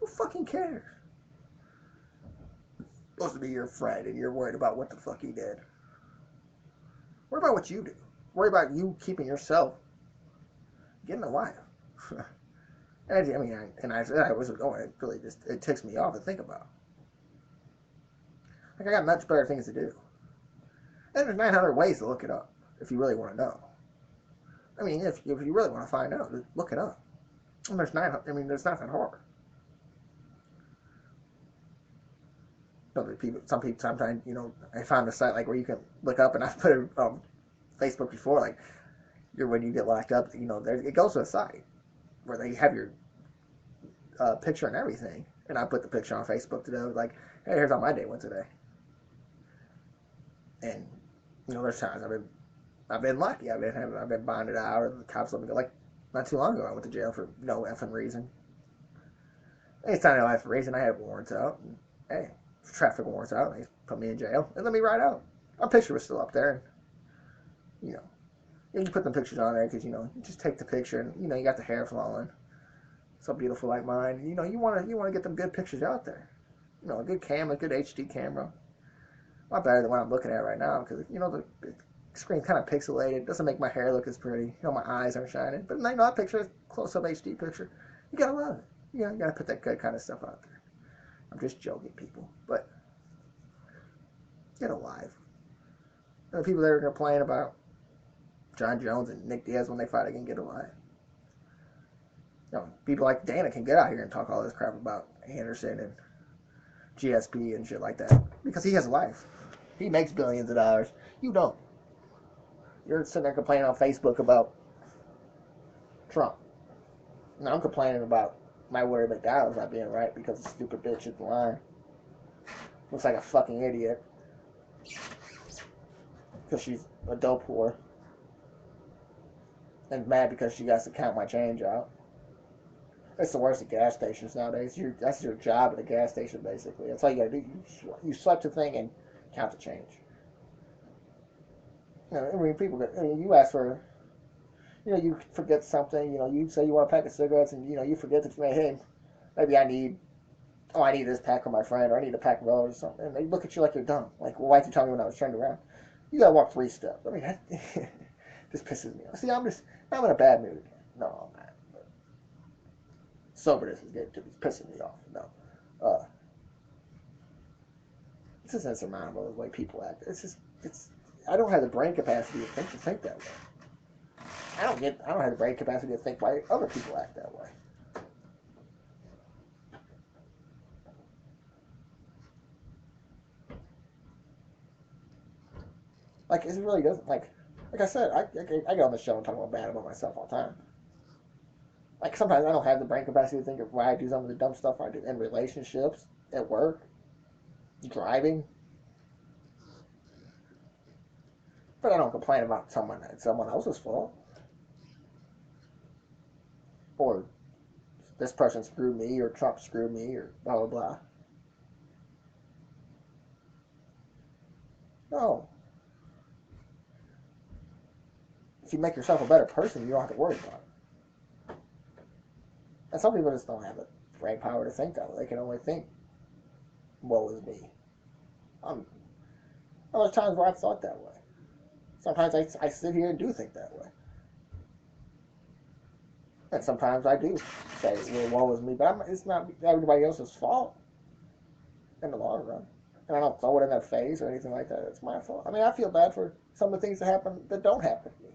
Who fucking cares? It's supposed to be your friend and you're worried about what the fuck he did. Worry about what you do. Worry about you keeping yourself getting a life. I wasn't going. It really it ticks me off to think about. I got much better things to do. And there's 900 ways to look it up if you really want to know. I mean, if you really want to find out, look it up. And there's 900. I mean, there's nothing hard. Some people sometimes, I found a site where you can look up, and I've put it on Facebook before, when you get locked up, it goes to a site where they have your picture and everything. And I put the picture on Facebook today. Hey, here's how my day went today. And there's times I've been lucky. I've been bonded out, or the cops let me go. Not too long ago, I went to jail for no effing reason. It's not no effing reason. I had warrants out. And, hey, traffic warrants out. They put me in jail and let me ride out. Our picture was still up there. And, you put the pictures on there because you just take the picture and you got the hair flowing. So beautiful like mine. And, you want to get them good pictures out there. A good camera, a good HD camera. A lot better than what I'm looking at right now because the screen's kind of pixelated. It doesn't make my hair look as pretty. My eyes aren't shining. But that picture, close-up HD picture, you gotta love it. You gotta put that good kind of stuff out there. I'm just joking, people, but get alive. And the people that are complaining about John Jones and Nick Diaz when they fight again, get alive. People like Dana can get out here and talk all this crap about Anderson and GSP and shit like that because he has a life. He makes billions of dollars. You don't. You're sitting there complaining on Facebook about Trump. And I'm complaining about my word McDonald's not being right because the stupid bitch is the line. Looks like a fucking idiot. because she's a dope whore, and mad because she has to count my change out. It's the worst at gas stations nowadays. That's your job at a gas station, basically. That's all you gotta do. You swipe the thing and count the change. I mean, you ask for, you forget something. You say you want a pack of cigarettes, and you forget that, hey, maybe I need this pack for my friend, or I need a pack of those or something. And they look at you like you're dumb. Like, well, why'd you tell me when I was turned around? You gotta walk 3 steps. I mean, that this pisses me off. See, I'm in a bad mood. No, I'm not. But soberness is getting to be pissing me off. No. It's just insurmountable the way people act. I don't have the brain capacity to think that way. I don't have the brain capacity to think why other people act that way. Like, it really doesn't, like I said, I get on the show and talk bad about myself all the time. Like, sometimes I don't have the brain capacity to think of why I do some of the dumb stuff I do in relationships, at work, driving. But I don't complain about someone else's fault. Or this person screwed me, or Trump screwed me, or blah, blah, blah. No. If you make yourself a better person, you don't have to worry about it. And some people just don't have the brain power to think that way. They can only think, woe is me. There's times where I've thought that way. Sometimes I sit here and do think that way. And sometimes I do say, well, woe is me. But it's not everybody else's fault in the long run. And I don't throw it in their face or anything like that. It's my fault. I mean, I feel bad for some of the things that happen that don't happen to me.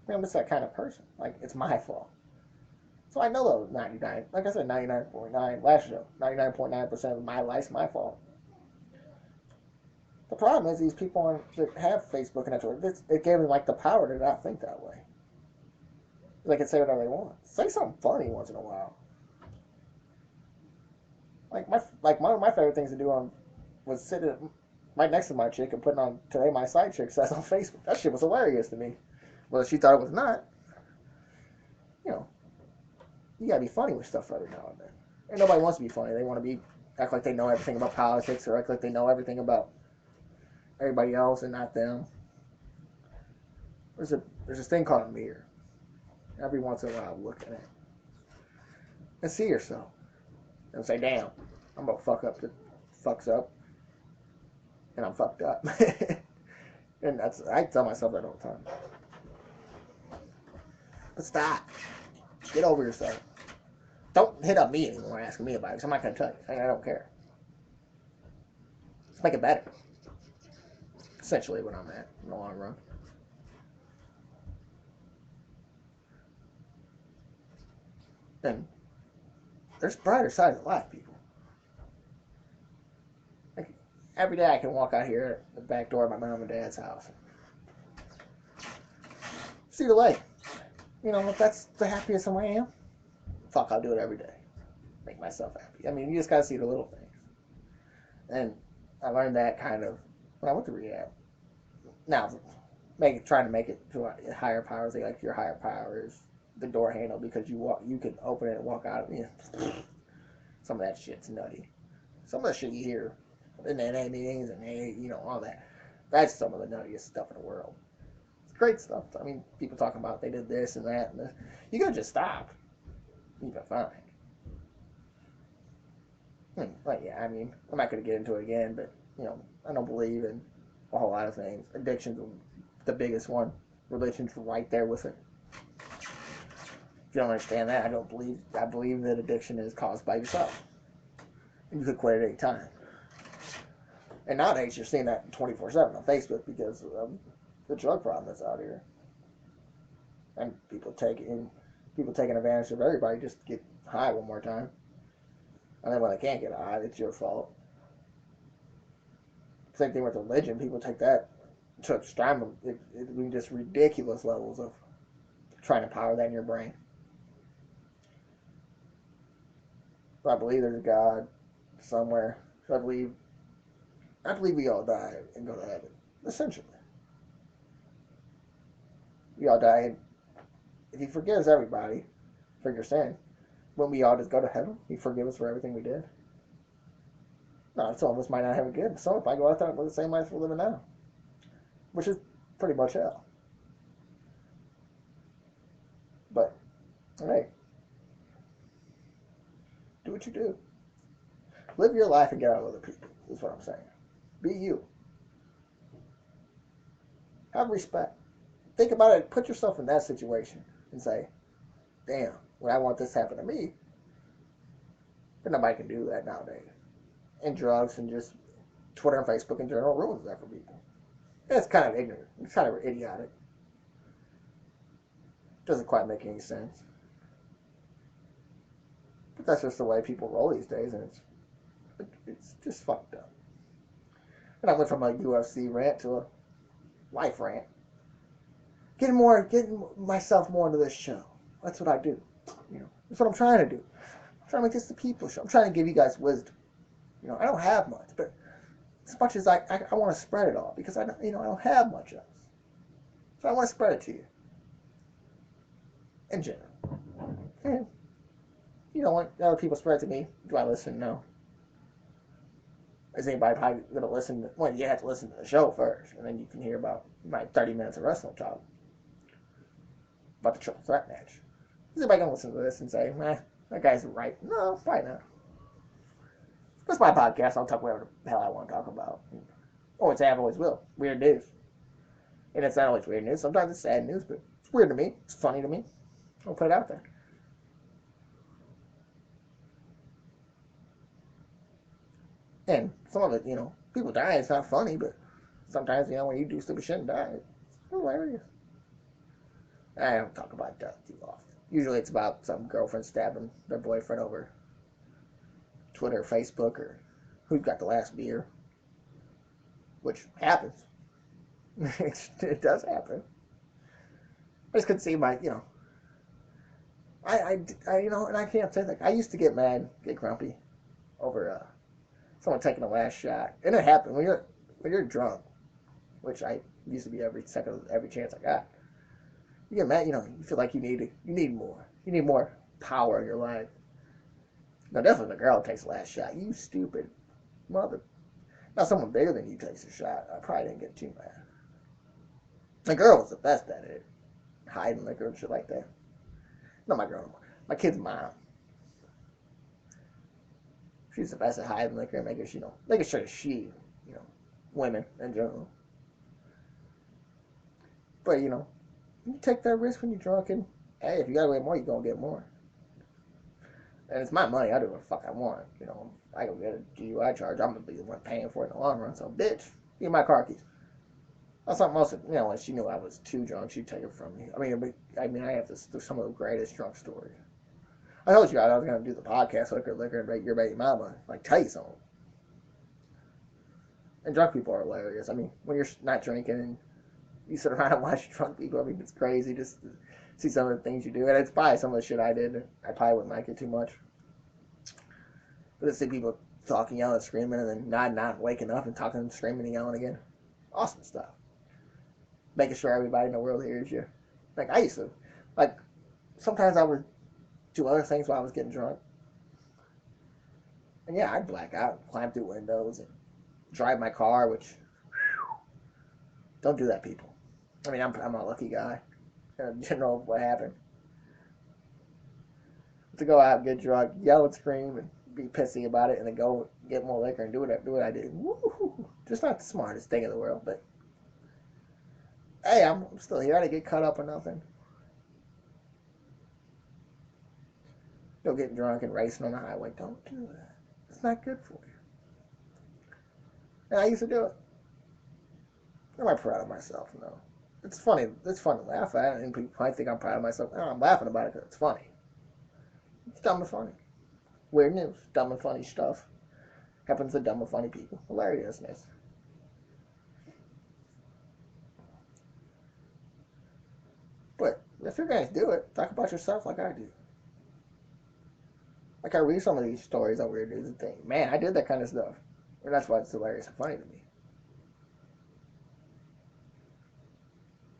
I mean, I'm just that kind of person. Like, it's my fault. So I know those 99, like I said, 99.9 last show, 99.9% of my life's my fault. The problem is these people that have Facebook and Twitter, it gave them like the power to not think that way. They can say whatever they want. Say something funny once in a while. One of my favorite things to do was sitting right next to my chick and putting on "Today My Side Chick Says" on Facebook. That shit was hilarious to me. Well, she thought it was not. You gotta be funny with stuff every now and then. And nobody wants to be funny. They want to act like they know everything about politics, or act like they know everything about everybody else and not them. There's this thing called a mirror. Every once in a while, look at it and see yourself and say, "Damn, I'm about to fuck up that fucks up, and I'm fucked up." And I tell myself that all the time. But stop. Get over yourself. Don't hit up me anymore asking me about it, because I'm not going to tell you. I don't care. Let's make it better. Essentially what I'm at in the long run. And there's brighter sides of life, people. Like, every day I can walk out here at the back door of my mom and dad's house. See the lake. If that's the happiest I am, fuck, I'll do it every day. Make myself happy. I mean, you just gotta see the little things. And I learned that kind of when I went to rehab. Now, trying to make it to a higher power. Say, like, your higher power is the door handle, because you can open it and walk out of it. Some of that shit's nutty. Some of the shit you hear in NA meetings and all that. That's some of the nuttiest stuff in the world. It's great stuff. I mean, people talking about they did this and that and this. You gotta just stop. You'll be fine. But yeah, I mean, I'm not gonna get into it again, but I don't believe in a whole lot of things. Addiction's the biggest one. Religion's right there with it. If you don't understand that, I believe that addiction is caused by yourself. And you could quit at any time. And nowadays you're seeing that 24/7 on Facebook because of the drug problem that's out here. And people taking advantage of everybody just to get high one more time. And then when they can't get high, it's your fault. Same thing with religion. People take that to extreme. It be just ridiculous levels of trying to power that in your brain. So I believe there's a God somewhere. So I believe I believe we all die and go to heaven. Essentially. We all die, and if he forgives everybody for your sin, when we all just go to heaven, he forgive us for everything we did. No, some of us might not have it good, but some of us might go out there and live the same life we're living now, which is pretty much hell. But, hey, do what you do. Live your life and get out of other people, is what I'm saying. Be you. Have respect. Think about it. Put yourself in that situation and say, damn, when I want this to happen to me, but nobody can do that nowadays. And drugs and just Twitter and Facebook in general ruins that for people. It's kind of ignorant. It's kind of idiotic. Doesn't quite make any sense. But that's just the way people roll these days, and it's just fucked up. And I went from a UFC rant to a life rant. Getting myself more into this show. That's what I do. You know, that's what I'm trying to do. I'm trying to make this the people show. I'm trying to give you guys wisdom. You know, I don't have much, but as much as I want to spread it all because I don't have much else. So I want to spread it to you. In general. And you know what? Other people spread it to me. Do I listen? No. Is anybody probably going to listen? Well, you have to listen to the show first, and then you can hear about my 30 minutes of wrestling talk about the triple threat match. Is anybody going to listen to this and say, that guy's right? No, probably not. That's my podcast. I'll talk whatever the hell I want to talk about. Always have, always will. Weird news. And it's not always weird news. Sometimes it's sad news, but it's weird to me. It's funny to me. I'll put it out there. And some of it, people die. It's not funny, but sometimes, when you do stupid shit and die, it's hilarious. I don't talk about death too often. Usually it's about some girlfriend stabbing their boyfriend over Twitter or Facebook or who's got the last beer, which happens. It does happen. I just couldn't see my, and I can't say that. I used to get mad, get grumpy over someone taking the last shot, and it happened when you're drunk, which I used to be every chance I got. You get mad, you feel like you need more power in your life. Now, definitely the girl takes the last shot. You stupid mother. Now, someone bigger than you takes a shot, I probably didn't get too mad. The girl was the best at it, hiding liquor and shit like that. Not my girl anymore. My kid's mom. She's the best at hiding liquor and making sure that she, women in general. But, you take that risk when you're drunk, and hey, if you gotta get more, you're gonna get more. And it's my money. I do what the fuck I want. I go get a DUI charge. I'm gonna be the one paying for it in the long run. So, bitch, give me my car keys. That's not most of, when she knew I was too drunk, she'd take it from me. I have some of the greatest drunk stories. I told you I was gonna do the podcast, Liquor, and Your Baby Mama. Tell you something. And drunk people are hilarious. When you're not drinking and you sit around and watch drunk people, it's crazy just to see some of the things you do. And it's probably some of the shit I did. I probably wouldn't like it too much. But to see people talking, yelling, screaming, and then not waking up and talking, screaming, and yelling again. Awesome stuff. Making sure everybody in the world hears you. I used to. Sometimes I would do other things while I was getting drunk. And yeah, I'd black out, climb through windows, and drive my car, which, don't do that, people. I'm a lucky guy. In general, what happened. To go out, get drunk, yell and scream, and be pissy about it, and then go get more liquor and do what I did. Woo-hoo. Just not the smartest thing in the world, but hey, I'm still here. I didn't get caught up or nothing. Getting drunk and racing on the highway. Don't do that. It's not good for you. And I used to do it. Am I proud of myself? No. It's funny. It's fun to laugh at, and people might think I'm proud of myself. No, I'm laughing about it because it's funny. It's dumb and funny. Weird news. Dumb and funny stuff. Happens to dumb and funny people. Hilariousness. But if you guys do it, talk about yourself like I do. I read some of these stories on weird news and think, man, I did that kind of stuff. And that's why it's hilarious and funny to me.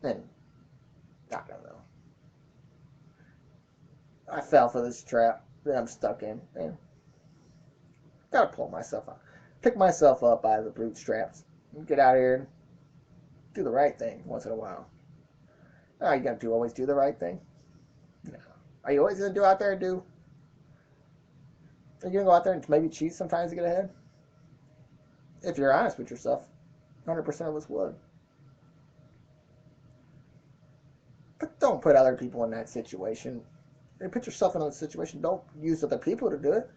And I don't know. I fell for this trap that I'm stuck in, and gotta pull myself out, pick myself up by the bootstraps, and get out here and do the right thing once in a while. Are you gonna always do the right thing? No. Are you always gonna do out there and do? Are you gonna go out there and maybe cheat sometimes to get ahead? If you're honest with yourself, 100% of us would. But don't put other people in that situation. And put yourself in a situation. Don't use other people to do it.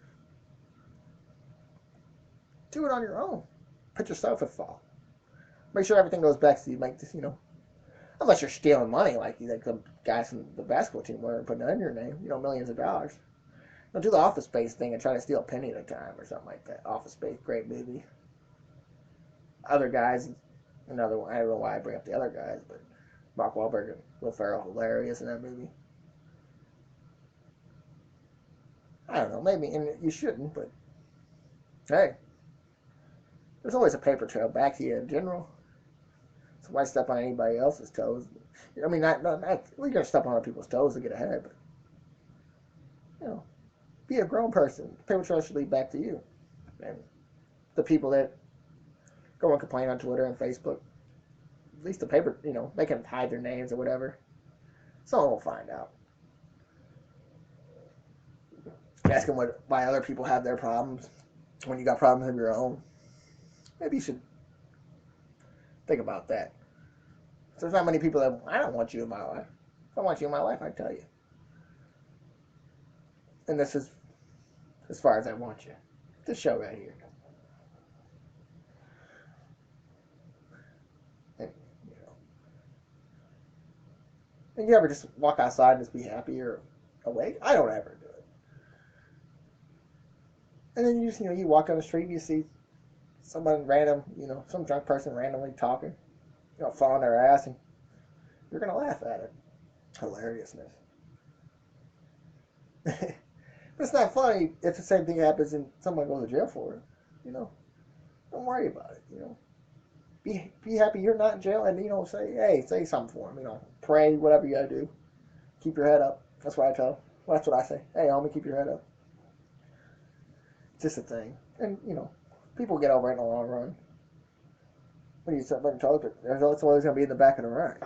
Do it on your own. Put yourself at fault. Make sure everything goes back so you make this, unless you're stealing money like the guys from the basketball team were putting it in your name, millions of dollars. Don't do the Office Space thing and try to steal a penny at a time or something like that. Office Space, great movie. Other guys, another one. I don't know why I bring up the other guys, but Mark Wahlberg and Will Ferrell, hilarious in that movie. I don't know, maybe, and you shouldn't, but hey, there's always a paper trail back to you in general. So why step on anybody else's toes? I mean, not we're gonna step on other people's toes to get ahead, but be a grown person. The paper trail should lead back to you, and the people that go and complain on Twitter and Facebook. At least the paper, they can hide their names or whatever. Someone will find out. Ask them why other people have their problems when you got problems of your own. Maybe you should think about that. There's not many people that I don't want you in my life. If I want you in my life, I tell you. And this is as far as I want you. This show right here. And you ever just walk outside and just be happy or awake? I don't ever do it. And then you just, you walk down the street and you see someone random, some drunk person randomly talking, falling their ass, and you're going to laugh at it. Hilariousness. But it's not funny if the same thing happens and someone goes to jail for it. Don't worry about it. Be happy you're not in jail, and say something for him. Pray, whatever you gotta do. Keep your head up. That's what I tell. That's what I say. Hey, homie, keep your head up. It's just a thing, and people get over it in the long run. When you start letting told it, there's always gonna be in the back of the run.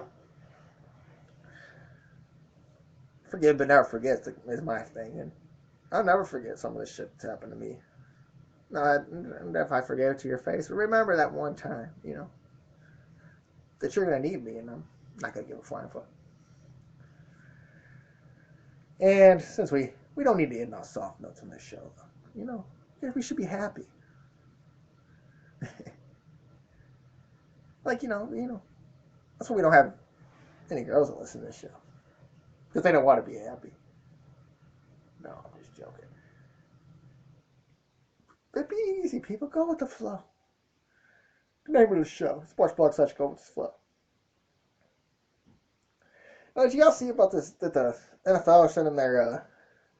Forgive but never forget is my thing, and I'll never forget some of the shit that's happened to me. No, if I forget it to your face, but remember that one time, that you're going to need me, and I'm not going to give a flying fuck. And since we don't need to end on soft notes on this show, we should be happy. Like, that's why we don't have any girls that listen to this show. Because they don't want to be happy. No, I'm just joking. But be easy, people. Go with the flow. The name of the show, Sports Blog / Go with the Flow. Now, did you guys see about this, that the NFL are sending their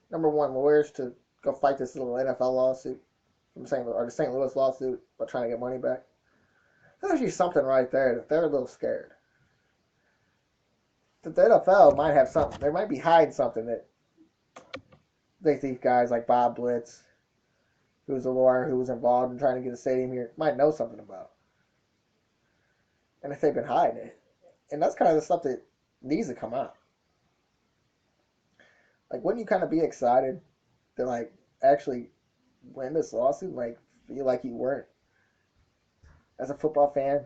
number one lawyers to go fight this little NFL lawsuit from the St. Louis lawsuit about trying to get money back? There's actually something right there that they're a little scared. That the NFL might have something. They might be hiding something that they think guys like Bob Blitz, who's a lawyer who was involved in trying to get a stadium here, might know something about. And if they've been hiding it. And that's kind of the stuff that needs to come out. Like, wouldn't you kind of be excited to, like, actually win this lawsuit? Like, feel like you weren't, as a football fan,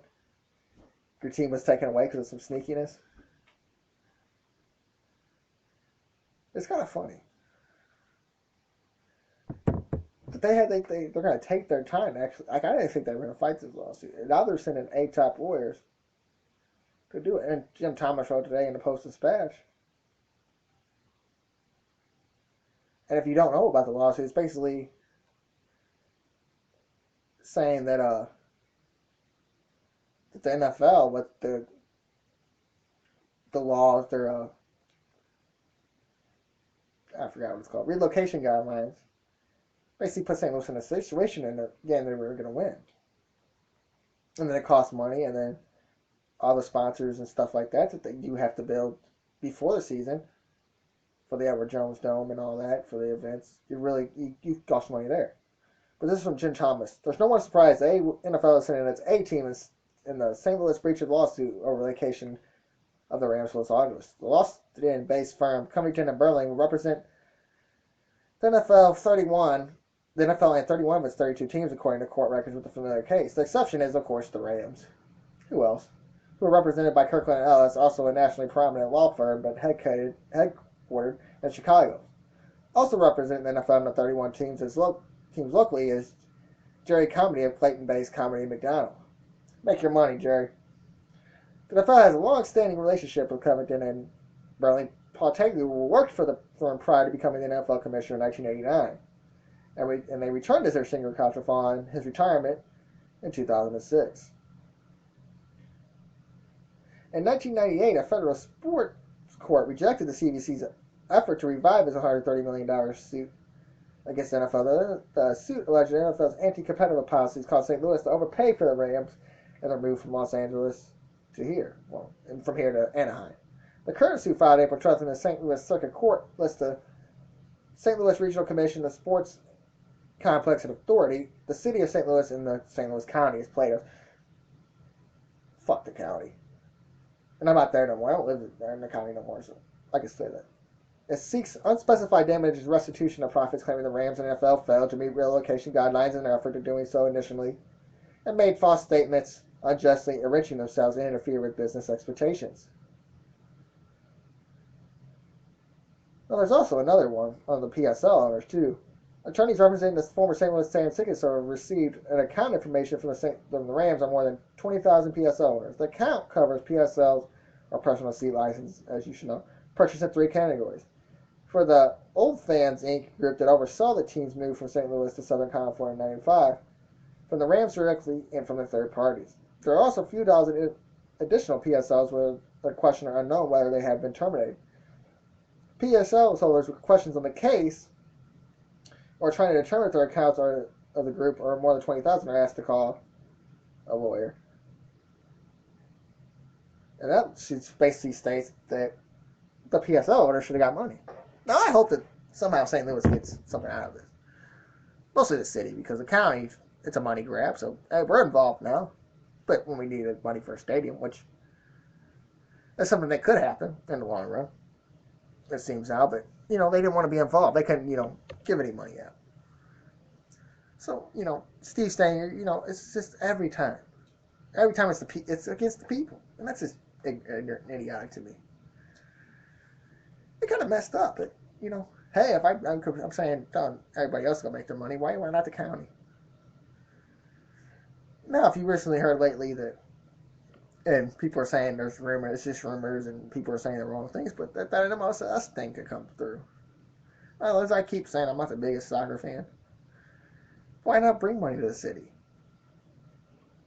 your team was taken away because of some sneakiness? It's kind of funny. But they're going to take their time, actually. Like, I didn't think they were going to fight this lawsuit. And now they're sending 8 top lawyers to do it. And Jim Thomas wrote today in the Post-Dispatch. And if you don't know about the lawsuit, it's basically saying that that the NFL, with the laws, their I forgot what it's called, relocation guidelines, basically put St. Louis in a situation, and again, they were going to win. And then it cost money, and then all the sponsors and stuff like that that you have to build before the season for the Edward Jones Dome and all that for the events. You cost money there. But this is from Jim Thomas. There's no one surprised the NFL is sending its A team in the St. Louis breach of lawsuit over location of the Rams for Los Angeles. The Boston-based firm Covington and Burling will represent the NFL 31. The NFL and 31 of its 32 teams, according to court records with the familiar case. The exception is, of course, the Rams. Who else? Who are represented by Kirkland & Ellis, also a nationally prominent law firm, but headquartered in Chicago. Also representing the NFL in the 31 teams locally is Jerry Comedy of Clayton-based Comedy McDonald. Make your money, Jerry. The NFL has a long-standing relationship with Covington and Burling. Paul Tagliabue worked for the firm prior to becoming the NFL commissioner in 1989. And they returned as their senior counsel following his retirement in 2006. In 1998, a federal sports court rejected the CBC's effort to revive its $130 million suit against the NFL. The suit alleged the NFL's anti-competitive policies caused St. Louis to overpay for the Rams and their move from Los Angeles to here, and from here to Anaheim. The current suit filed April 12th in the St. Louis Circuit Court lists the St. Louis Regional Commission, the Sports Complex and Authority, the City of St. Louis, and the St. Louis County as plaintiffs. Fuck the county. And I'm not there no more. I don't live there in the county no more, so I can say that. It seeks unspecified damages restitution of profits, claiming the Rams and NFL failed to meet relocation guidelines in their effort to doing so initially, and made false statements, unjustly enriching themselves and interfere with business expectations. Well, there's also another one on the PSL owners, too. Attorneys representing the former St. Louis San Francisco received an account information from the Rams on more than 20,000 PSL owners. The account covers PSLs, or personal seat license, as you should know, purchased in 3 categories. For the Old Fans Inc. group that oversaw the team's move from St. Louis to Southern California in 1995, from the Rams directly and from the third parties. There are also a few dozen additional PSLs where the question are unknown whether they have been terminated. PSL holders with questions on the case or trying to determine if their accounts are of the group or more than 20,000 are asked to call a lawyer. And that basically states that the PSL owner should have got money. Now, I hope that somehow St. Louis gets something out of this. Mostly the city, because the county, it's a money grab, so hey, we're involved now. But when we needed money for a stadium, which is something that could happen in the long run, it seems now, but, they didn't want to be involved. They couldn't, give any money out. So, Steve Stanger, it's just every time it's against the people. And that's just ignorant and idiotic to me. It kind of messed up, but, hey, if I'm saying everybody else is going to make their money, why not the county? Now, if you recently heard lately that, and people are saying there's rumors, it's just rumors, and people are saying the wrong things, but that almost us thing could come through. Well, as I keep saying, I'm not the biggest soccer fan. Why not bring money to the city?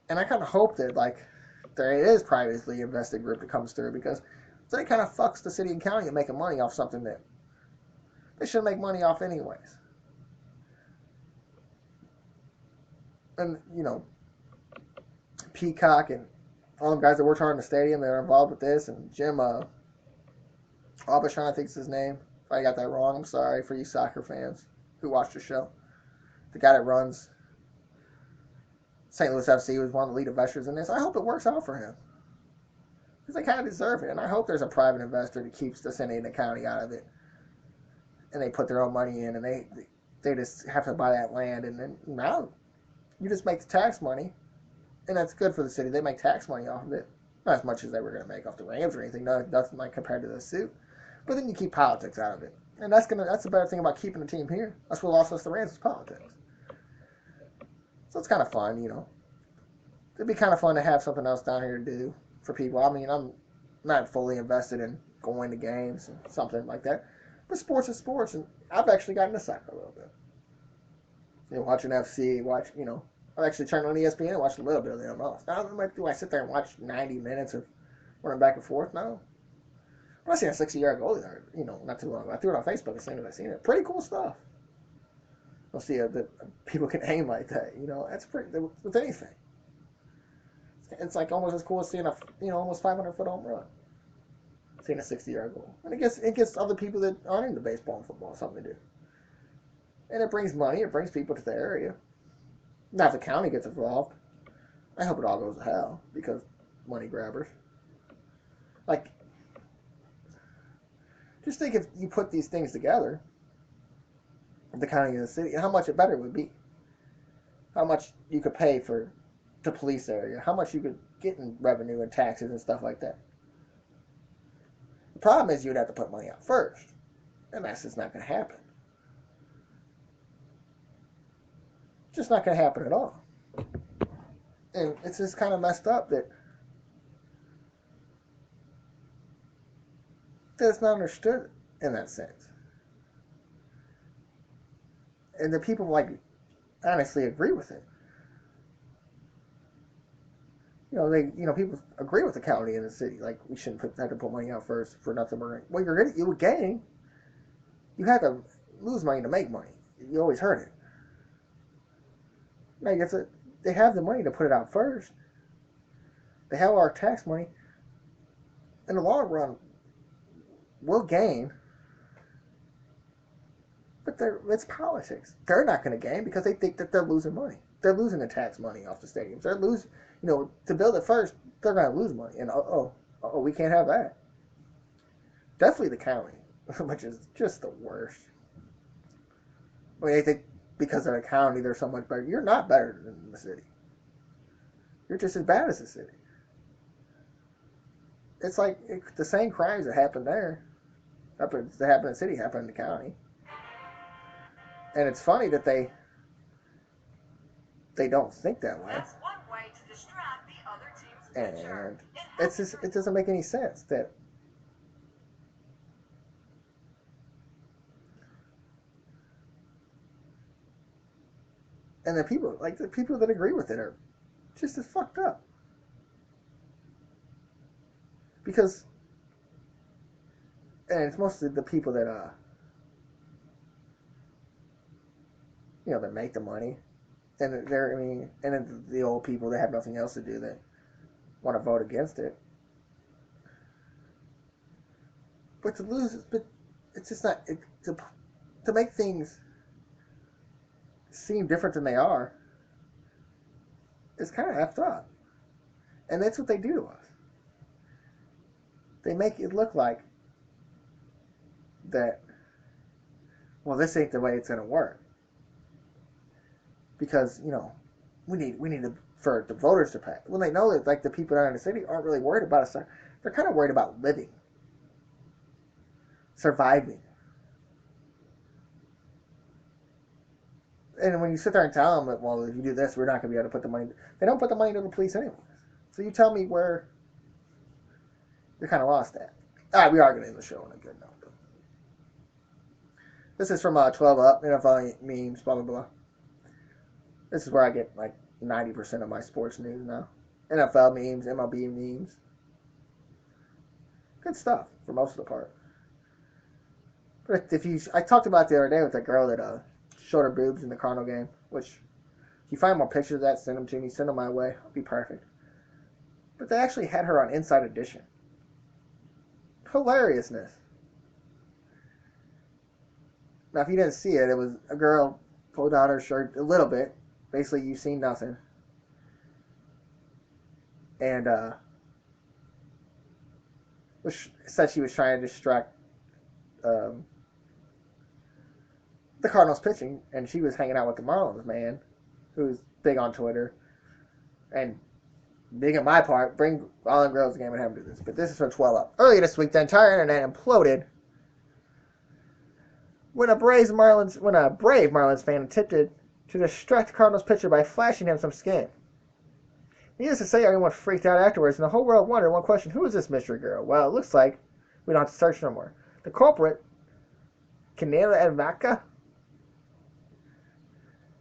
And I kind of hope that, there is privately invested group that comes through, because that kind of fucks the city and county and making money off something that they should make money off anyways. And, Peacock and all the guys that worked hard in the stadium that are involved with this, and Jim Aubuchon, I think is his name. If I got that wrong, I'm sorry for you soccer fans who watch the show. The guy that runs St. Louis FC was one of the lead investors in this. I hope it works out for him, because they kind of deserve it. And I hope there's a private investor that keeps the city and the county out of it, and they put their own money in, and they just have to buy that land, and then now you just make the tax money. And that's good for the city. They make tax money off of it. Not as much as they were going to make off the Rams or anything. Nothing like compared to the suit. But then you keep politics out of it. And that's the better thing about keeping the team here. That's what lost us the Rams is politics. So it's kind of fun, It'd be kind of fun to have something else down here to do for people. I mean, I'm not fully invested in going to games and something like that. But sports is sports. And I've actually gotten into soccer a little bit. Watching FC, I've actually turned on ESPN and watched a little bit of the MLS. Now, do I sit there and watch 90 minutes of running back and forth? No. When I seen a 60-yard goal there, not too long ago. I threw it on Facebook as soon as I seen it. Pretty cool stuff. You'll see that people can aim like that. That's pretty, with anything. It's like almost as cool as seeing a almost 500-foot home run, seeing a 60-yard goal, and it gets other people that aren't into baseball and football something to do, and it brings money. It brings people to the area. Now if the county gets involved, I hope it all goes to hell because money grabbers. Like, just think if you put these things together, the county and the city, how much it better would be. How much you could pay for the police area, how much you could get in revenue and taxes and stuff like that. The problem is you'd have to put money out first, and that's just not going to happen. It's just not going to happen at all. And it's just kind of messed up that it's not understood in that sense. And the people, like, honestly agree with it. People agree with the county and the city. Like, we shouldn't have to put money out first for nothing. Well, you would gain. You have to lose money to make money. You always heard it. Like, they have the money to put it out first. They have our tax money. In the long run, we'll gain. But it's politics. They're not going to gain because they think that they're losing money. They're losing the tax money off the stadiums. They're losing, to build it first, they're going to lose money. And we can't have that. Definitely the county, which is just the worst. I mean, they think because they're a county, they're so much better. You're not better than the city. You're just as bad as the city. It's like the same crimes that happen there, that happen in the city, happen in the county. And it's funny that they don't think that way.
That's one way to distract the other team's pitcher.
And it doesn't make any sense that and the people that agree with it are just as fucked up. Because and it's mostly the people that that make the money. And and then the old people that have nothing else to do that want to vote against it. But it's just not to make things seem different than they are. It's kind of effed up, and that's what they do to us. They make it look like that. Well, this ain't the way it's gonna work. Because we need for the voters to pay. Well, they know that like the people down in the city aren't really worried about it. They're kind of worried about living, surviving. And when you sit there and tell them that, well, if you do this, we're not going to be able to put the money. They don't put the money into the police anyways. So you tell me where you're kind of lost at. All right, we are going to end the show on a good note. This is from 12 Up, NFL memes, blah, blah, blah. This is where I get like 90% of my sports news now. NFL memes, MLB memes. Good stuff for most of the part. But I talked about the other day with that girl that showed her boobs in the Cardinal game, which if you find more pictures of that, send them to me, send them my way. I'll be perfect. But they actually had her on Inside Edition. Hilariousness. Now, if you didn't see it, it was a girl pulled down her shirt a little bit. Basically, you've seen nothing. And said she was trying to distract the Cardinals pitching, and she was hanging out with the Marlins man, who's big on Twitter, and big on my part, bring all the girls to the game and have them do this. But this is from 12 Up. Earlier this week, the entire internet imploded when a brave Marlins fan attempted to distract the Cardinals pitcher by flashing him some skin. Needless to say, everyone freaked out afterwards, and the whole world wondered one question: who is this mystery girl? Well, it looks like we don't have to search no more. The culprit, Canela Edvaca,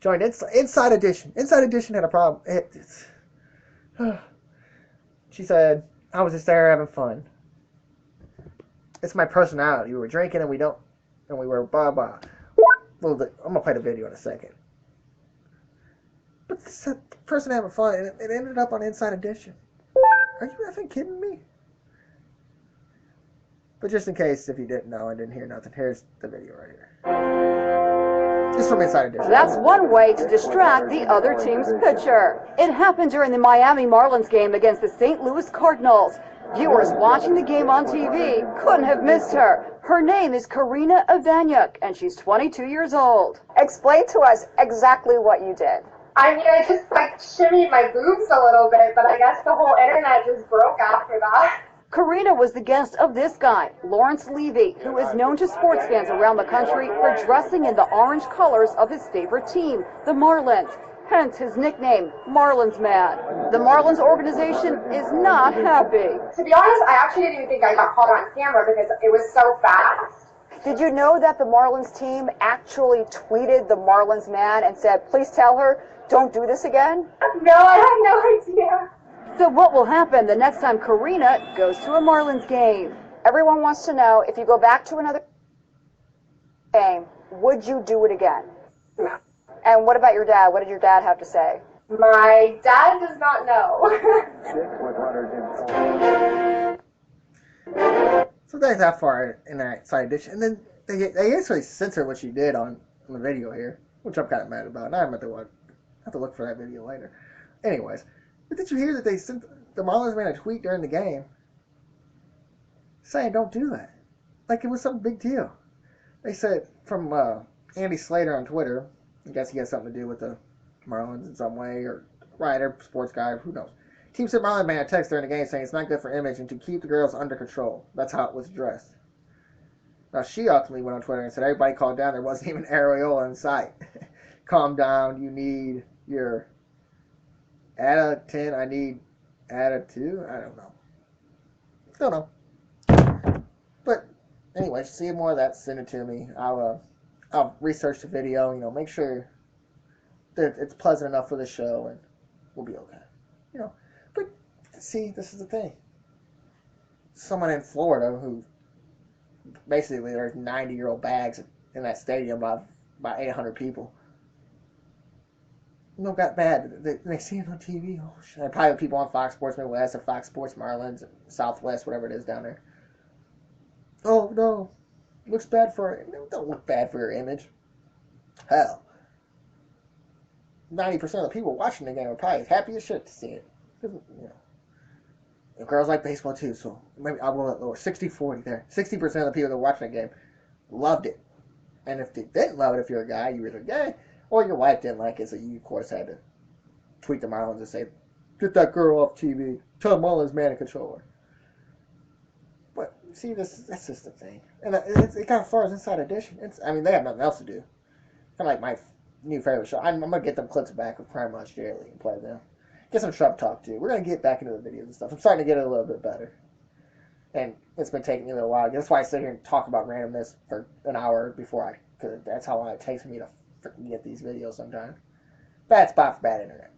joined Inside Edition. Inside Edition had a problem. She said, I was just there having fun. It's my personality. We were drinking and we were blah blah. Well, I'm going to play the video in a second. But this person having fun, and it ended up on Inside Edition. Are you effing kidding me? But just in case, if you didn't know and didn't hear nothing, here's the video right here. Just from Inside Edition.
That's one way to distract the other team's pitcher. It happened during the Miami Marlins game against the St. Louis Cardinals. Viewers watching the game on TV couldn't have missed her. Her name is Karina Ivanyuk, and she's 22 years old. Explain to us exactly what you did.
I mean, I just like shimmied my boobs a little bit, but I guess the whole internet just broke after that.
Karina was the guest of this guy, Lawrence Levy, who is known to sports fans around the country for dressing in the orange colors of his favorite team, the Marlins. Hence his nickname, Marlins Man. The Marlins organization is not happy.
To be honest, I actually didn't even think I got caught on camera because it was so fast.
Did you know that the Marlins team actually tweeted the Marlins Man and said, please tell her, don't do this again?
No, I had no idea.
So what will happen the next time Karina goes to a Marlins game? Everyone wants to know, if you go back to another game, would you do it again?
No.
And what about your dad? What did your dad have to say?
My dad does not know.
So that's that far in that side dish. And then they actually censored what she did on the video here, which I'm kind of mad about. And I'm have to look for that video later. Anyways, but did you hear that they sent the Marlins made a tweet during the game saying don't do that? Like it was some big deal. They said from Andy Slater on Twitter, I guess he has something to do with the Marlins in some way, or writer, sports guy, who knows. Team said Marlins made a text during the game saying it's not good for image and to keep the girls under control. That's how it was addressed. Now she ultimately went on Twitter and said everybody calmed down. There wasn't even an areola in sight. Calm down. You need your add a 10. I need add a 2. I don't know. But anyway, see more of that. Send it to me. I'll research the video. Make sure that it's pleasant enough for the show, and we'll be okay. But see, this is the thing. Someone in Florida who basically there's 90-year-old bags in that stadium by 800 people. Got bad. They see it on TV. Oh shit! Probably people on Fox Sports Midwest or Fox Sports Marlins, Southwest, whatever it is down there. Oh no, looks bad for. Don't look bad for your image. Hell, 90% of the people watching the game are probably happy as shit to see it. Girls like baseball too, so maybe I'll go a little lower. 60-40 there. 60% of the people that watched that game loved it. And if they didn't love it, if you're a guy, you were either gay or your wife didn't like it, so you, of course, had to tweet the Marlins and say, get that girl off TV. Tell Marlins man to control her. But, see, that's just the thing. And it kind of far as Inside Edition. They have nothing else to do. Kind of like my new favorite show. I'm going to get them clips back with Crime Watch Daily and play them. Get some Trump talk, too. We're going to get back into the videos and stuff. I'm starting to get it a little bit better. And it's been taking me a little while. That's why I sit here and talk about randomness for an hour because that's how long it takes me to freaking get these videos sometimes. Bad spot for bad internet.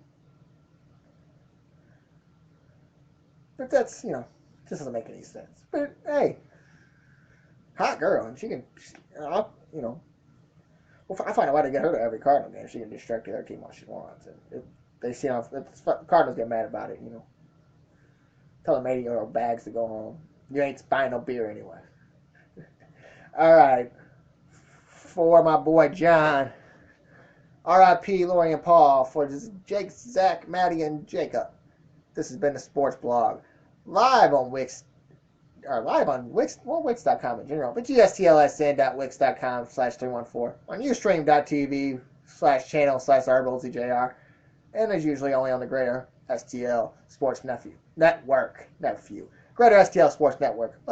But that's, just doesn't make any sense. But, hey, hot girl, and she can, I find a way to get her to every Cardinal game. She can distract the other team all she wants. And the Cardinals get mad about it, Tell the 80-year-old bags to go home. You ain't buying no beer anyway. All right. For my boy John, R.I.P. Lori and Paul, for Jake, Zach, Maddie, and Jacob. This has been the Sports Blog, live on Wix, Wix.com in general, but gstlsn.wix.com/314, on ustream.tv/channel/RBLZJR, and as usually only on the Greater STL Sports Network. Greater STL Sports Network.